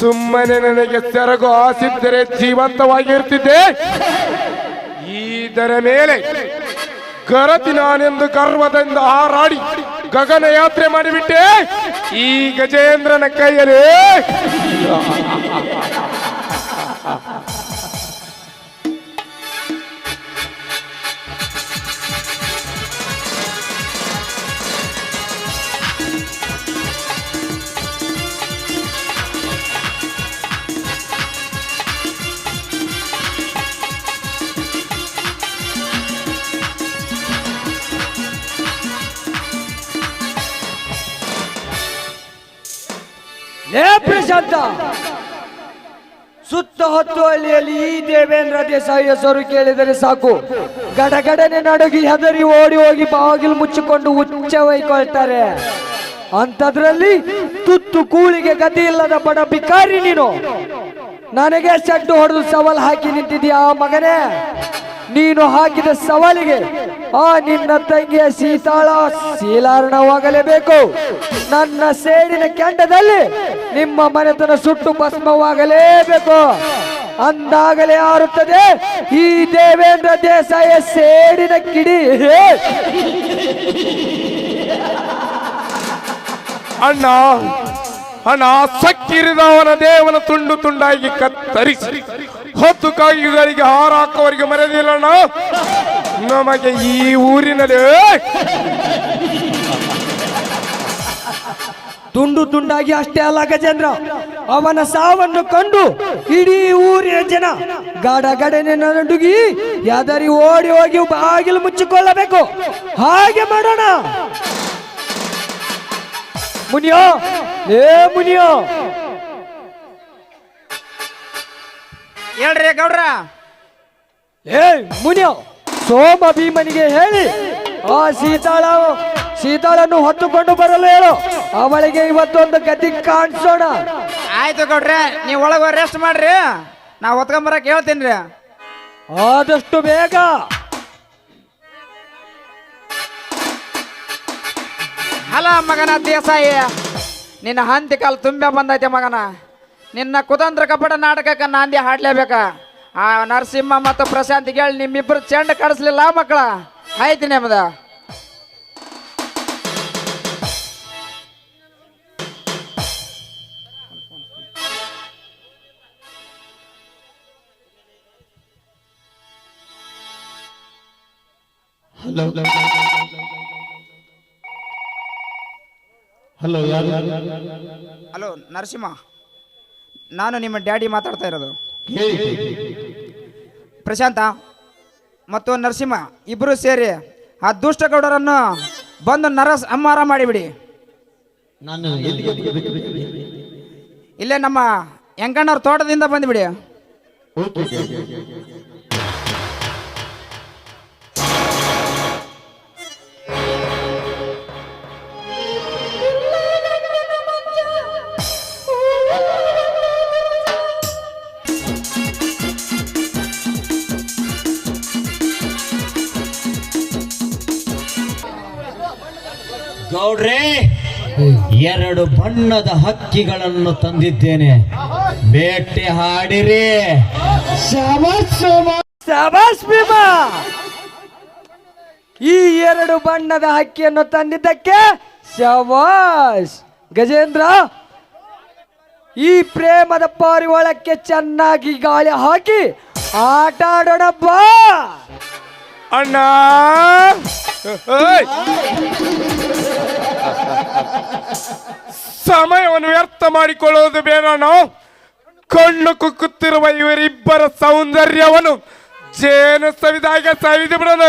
ಸುಮ್ಮನೆ ನನಗೆ ಸೆರಗು ಆಸಿದ್ದರೆ ಜೀವಂತವಾಗಿರ್ತಿದ್ದೆ. ಇದರ ಮೇಲೆ ಗರತಿ ನಾನೆಂದು ಗರ್ವದಿಂದ ಹಾರಾಡಿ ಗಗನಯಾತ್ರೆ ಮಾಡಿಬಿಟ್ಟೆ ಈ ಗಜೇಂದ್ರನ ಕೈಯಲ್ಲಿ. ಪ್ರಶಾಂತ, ಸುತ್ತ ಹೊತ್ತು ಹಳ್ಳಿಯಲ್ಲಿ ಈ ದೇವೇಂದ್ರ ದೇಸಾಯಿ ಹೆಸರು ಕೇಳಿದರೆ ಸಾಕು, ಗಡಗಡನೆ ನಡುಗಿ ಹೆದರಿ ಓಡಿ ಹೋಗಿ ಬಾಗಿಲು ಮುಚ್ಚಿಕೊಂಡು ಹುಚ್ಚ ಹೊಯ್ಕೊಳ್ತಾರೆ. ಅಂಥದ್ರಲ್ಲಿ ತುತ್ತು ಕೂಳಿಗೆ ಗತಿ ಇಲ್ಲದ ಬಡ ಬಿಕಾರಿ ನೀನು ನನಗೆ ಸಡ್ಡು ಹೊಡೆದು ಸವಾಲ್ ಹಾಕಿ ನಿಂತಿದ್ಯಾ ಮಗನೇ? ನೀನು ಹಾಕಿದ ಸವಾಲಿಗೆ ನಿನ್ನ ತಂಗಿಯ ಸೀತಾಳ ಶೀಲಾರ್ಣವಾಗಲೇಬೇಕು. ನನ್ನ ಸೇಡಿನ ಕೆಂಡದಲ್ಲಿ ನಿಮ್ಮ ಮನೆತನ ಸುಟ್ಟು ಭಸ್ಮವಾಗಲೇಬೇಕು. ಅಂದಾಗಲೇ ಆರುತ್ತದೆ ಈ ದೇವೇಂದ್ರ ದೇಸಾಯ ಸೇಡಿನ ಕಿಡಿ. ಅಣ್ಣ ಅಣ್ಣ, ಸಕ್ಕಿರಿದವನ ದೇವನ ತುಂಡು ತುಂಡಾಗಿ ಕತ್ತರಿಸಿ ಹೊತ್ತು ಕಾಯಿಗಳಿಗೆ ಹಾರಾಕವರಿಗೆ ಮರೆದಿಲ್ಲಣ್ಣ. ನಮಗೆ ಈ ಊರಿನಲ್ಲಿ ತುಂಡು ತುಂಡಾಗಿ ಅಷ್ಟೇ ಅಲ್ಲ ಗಜೇಂದ್ರ, ಅವನ ಸಾವನ್ನು ಕಂಡು ಇಡೀ ಊರಿನ ಜನ ಗಡಗಡನೆ ನಡುಗಿ ಯಾದರಿ ಓಡಿ ಹೋಗಿ ಬಾಗಿಲು ಮುಚ್ಚಿಕೊಳ್ಳಬೇಕು. ಹಾಗೆ ಮಾಡೋಣ. ಮುನಿಯೋ ಏ ಮುನಿಯೋ ಹೇಳ್ರಿ ಗೌಡ್ರ. ಏ ಮುನಿಯೋ, ಸೋಮ ಭೀಮನಿಗೆ ಹೇಳಿ ಆ ಸೀತಾಳನ್ನು ಹೊತ್ತುಕೊಂಡು ಬರಲು ಹೇಳು. ಅವಳಿಗೆ ಇವತ್ತೊಂದು ಗತಿ ಕಾಣಿಸೋಣ. ಆಯ್ತು ಗೌಡ್ರೆ, ನೀವು ಒಳಗೆ ರೆಸ್ಟ್ ಮಾಡ್ರಿ, ನಾ ಹೊತ್ಕೊಂಬರಕ್ಕೆ ಹೇಳ್ತೀನಿ ರೀ. ಆದಷ್ಟು ಬೇಗ. ಅಲ್ಲ ಮಗನ ದೇಸಾಯಿ, ನಿನ್ನ ಹಂತಿ ಕಾಲು ತುಂಬೆ ಬಂದೈತೆ ಮಗನ. ನಿನ್ನ ಕುತಂತ್ರ ಕಪಟ ನಾಟಕಕ್ಕೆ ನಾಂದಿ ಹಾಡ್ಲೇಬೇಕ. ಆ ನರಸಿಂಹ ಮತ್ತು ಪ್ರಶಾಂತಿಗೆ ಹೇಳಿ ನಿಮ್ಮಿಬ್ಬರು ಚೆಂಡ ಕಡಿಸ್ಲಿಲ್ಲ ಮಕ್ಕಳ. ಆಯ್ತು ನಿಮ್ದ. ಹಲೋ ನರಸಿಂಹ, ನಾನು ನಿಮ್ಮ ಡ್ಯಾಡಿ ಮಾತಾಡ್ತಾ ಇರೋದು. ಪ್ರಶಾಂತ ಮತ್ತು ನರಸಿಂಹ ಇಬ್ಬರು ಸೇರಿ ಆ ದುಷ್ಟಗೌಡರನ್ನು ಬಂದು ಸಂಹಾರ ಮಾಡಿಬಿಡಿ. ಇಲ್ಲೇ ನಮ್ಮ ಯಂಕಣ್ಣವ್ರ ತೋಟದಿಂದ ಬಂದುಬಿಡಿ. ಗೌಡ್ರೆ, 2 ಬಣ್ಣದ ಹಕ್ಕಿಗಳನ್ನು ತಂದಿದ್ದೇನೆ, ಬೇಟೆ ಹಾಡಿರಿ. ಶಬಾಷ್ ಭೀಮ, ಈ 2 ಬಣ್ಣದ ಹಕ್ಕಿಯನ್ನು ತಂದಿದ್ದಕ್ಕೆ ಶಬಾಷ್. ಗಜೇಂದ್ರ, ಈ ಪ್ರೇಮದ ಪಾರಿವಾಳಕ್ಕೆ ಚೆನ್ನಾಗಿ ಗಾಳಿ ಹಾಕಿ ಆಟ ಆಡೋಣ ಬಾ. ಅಣ್ಣ ಸಮಯವನ್ನು ವ್ಯರ್ಥ ಮಾಡಿಕೊಳ್ಳುವುದು ಬೇಡ. ಕಣ್ಣು ಕುಕ್ಕುತ್ತಿರುವ ಇವರಿಬ್ಬರ ಸೌಂದರ್ಯವನ್ನು ಜೇನು ಸವಿದಾಗ ಸವಿದು ಬಿಡೋಣ.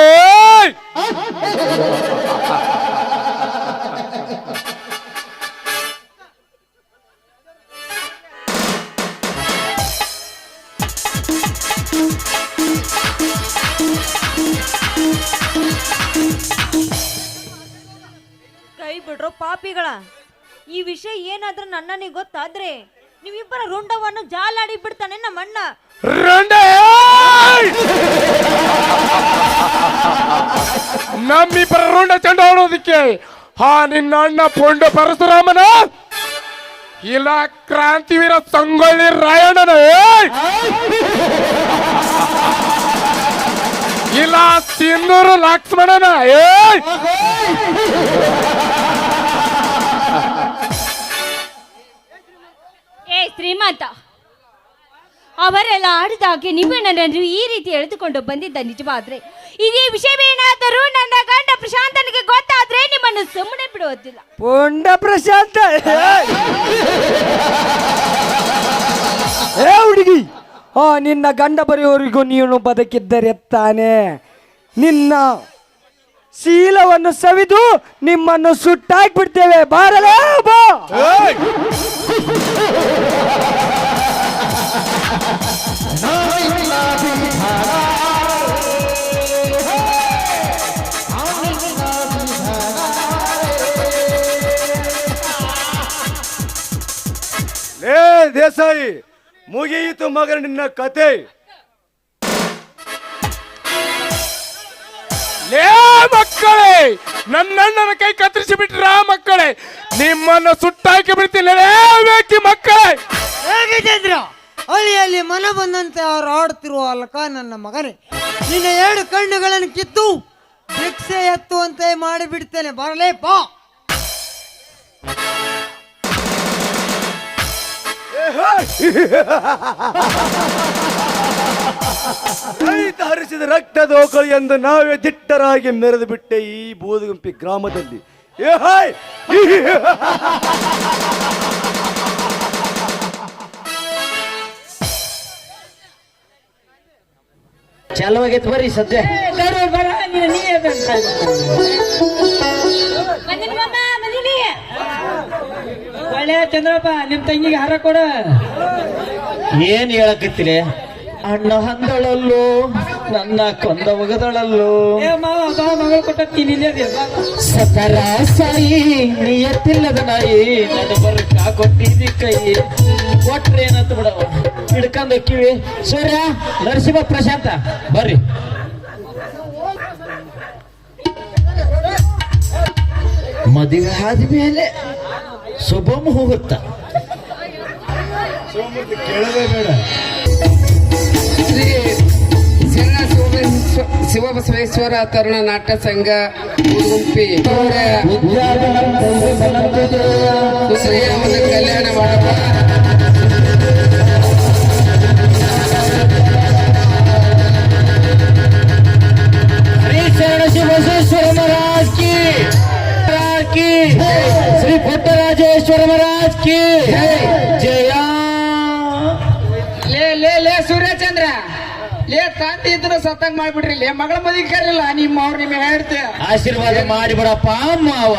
ಕೈ ಬಿಡ್ರೋ ಪಾಪಿಗಳ. ಈ ವಿಷಯ ಏನಾದ್ರೂ ನನ್ನನಿಗೆ ಗೊತ್ತಾದ್ರೆ ನೀವಿಬ್ಬರ ರುಂಡವನ್ನು ಜಾಲಾಡಿ ಬಿಡ್ತಾನೆ ನಮ್ಮಣ್ಣ. ನಮ್ಮಿಬ್ಬರ ರುಂಡ ಚೆಂಡ ಆಡೋದಿಕ್ಕೆ ನಿನ್ನ ಅಣ್ಣ ಪೊಂಡ ಪರಶುರಾಮನ ಇಲ್ಲ ಕ್ರಾಂತಿವೀರ ಸಂಗೊಳ್ಳಿ ರಾಯಣ್ಣನ ಇಲ್ಲ ಸಿಂಧೂರು ಲಕ್ಷ್ಮಣನ ಶ್ರೀಮಂತ, ಅವರೆಲ್ಲ ಆಡಿದಾಗೆ ನೀವು ನನ್ನನ್ನು ಈ ರೀತಿ ಎಳೆದುಕೊಂಡು ಬಂದಿದ್ದ ನಿಜವಾದ್ರೆ, ಇದೇ ವಿಷಯವೇನಾದರೂ ನನ್ನ ಗಂಡ ಪ್ರಶಾಂತನಿಗೆ ಗೊತ್ತಾದ್ರೆ ನಿಮ್ಮನ್ನು ಸುಮ್ಮನೆ ಬಿಡುವುದಿಲ್ಲ. ಪುಂಡ ಪ್ರಶಾಂತ, ಏ ಹುಡುಗಿ, ನಿನ್ನ ಗಂಡ ಬರೆಯವರಿಗೂ ನೀನು ಬದುಕಿದ್ದರೆ ತಾನೆ ನಿನ್ನ ಶೀಲವನ್ನು ಸವಿದು ನಿಮ್ಮನ್ನು ಸುಟ್ಟಾಕ್ಬಿಡ್ತೇವೆ. ಬಾರಲೇ ಬಾ. ಲೇ ದೇಸಾಯಿ, ಮುಗಿಯಿತು ಮಗನ ನಿನ್ನ ಕತೆ. ಲೇ ಮಕ್ಕಳೇ, ನನ್ನಣ್ಣನ ಕೈ ಕತ್ತರಿಸಿ ಬಿಟ್ರ ಮಕ್ಕಳೇ, ನಿಮ್ಮನ್ನು ಸುಟ್ಟಾಕಿ ಬಿಡ್ತಿಲ್ಲ ಮಕ್ಕಳೇ. ಹೇಗಿದ್ದೇಂದ್ರ ಹಳ್ಳಿಯಲ್ಲಿ ಮನ ಬಂದಂತೆ ಅವರು ಆಡುತ್ತಿರುವ ಅಲ್ಕ ನನ್ನ ಮಗನೇ, ನಿನ್ನ 2 ಕಣ್ಣುಗಳನ್ನು ಕಿತ್ತು ಭಿಕ್ಷೆ ಎತ್ತುವಂತೆ ಮಾಡಿಬಿಡ್ತೇನೆ. ಬರಲೇ ಬಾ. ರೈತ ಹರಿಸಿದ ರಕ್ತದ ಓಕಳಿ ಎಂದು ನಾವೇ ದಿಟ್ಟರಾಗಿ ಮೆರೆದು ಬಿಟ್ಟೆ ಈ ಬೂದುಗುಂಪಿ ಗ್ರಾಮದಲ್ಲಿ. ಚಾಲು ಆಗೈತೆ ಬರ್ರಿ ಸದ್ಯ. ಬಂದಿನಿ. ಹಳೆ ಚಂದ್ರಪ್ಪ ನಿಮ್ ತಂಗಿಗೆ ಹಾರ ಕೊಡ. ಏನ್ ಹೇಳಕತ್ತಿಲೆ? ಅಣ್ಣ ಹಂದಳಲ್ಲೋ, ನನ್ನ ಕೊಂದ ಒಗದಳಲ್ಲೋ. ಏ ಮಾವ ಬಾ ಮಗಳು ಕೊಟ್ಟತ್ತೀನಿ ಇಲ್ಲೇ ಸತರಾಸಾಯಿ ನಿಯತ್ತಿಲ್ಲದ ನಾಯಿ, ನನ್ನ ಬರ್ಕ ಕೊಟ್ಟಿದ್ದಿ ಕೈ ಕೊಟ್ರೆ ಏನಂತ ಬಿಡವ ಹಿಡ್ಕೊಂಡು ಕಿವಿ. ಸೂರ್ಯ, ನರಸಿಂಹ, ಪ್ರಶಾಂತ ಬರ್ರಿ. ಮದುವೆ ಆದ್ಮೇಲೆ ಶುಭ ಮುಹೂರ್ತ. ಕೇಳಲೇ ಬೇಡ. ಶ್ರೀ ಶಿವಬಸವೇಶ್ವರ ತರುಣ ನಾಟ್ಯ ಸಂಘ ಉಡುಪಿ ಶ್ರೀರಾಮನ ಕಲ್ಯಾಣ ಮಾಡಪ್ಪ. ಶಿವಬಸವೇಶ್ವರ ಮಹಾರಾಜ್ ಕಿ, ಶ್ರೀ ಪುಟ್ಟರಾಜೇಶ್ವರ ಮಹಾರಾಜ್ ಕಿ ಜಯ. ಲೇ ಸೂರ್ಯಚಂದ್ರ, ಲೇ ತಂದೆ ಇದ್ರು ಸತ್ತಂಗ್ ಮಾಡ್ಬಿಡ್ರಿ. ಲೇ ಮಗಳ ಮದಿಗೆ ಕರಿಲ್ಲ ನಿಮ್ಮ ಅವ್ರು ನಿಮಗೆ ಹೇಳ್ತೇ. ಆಶೀರ್ವಾದ ಮಾಡಿಬಿಡಪ್ಪ ಮಾವ.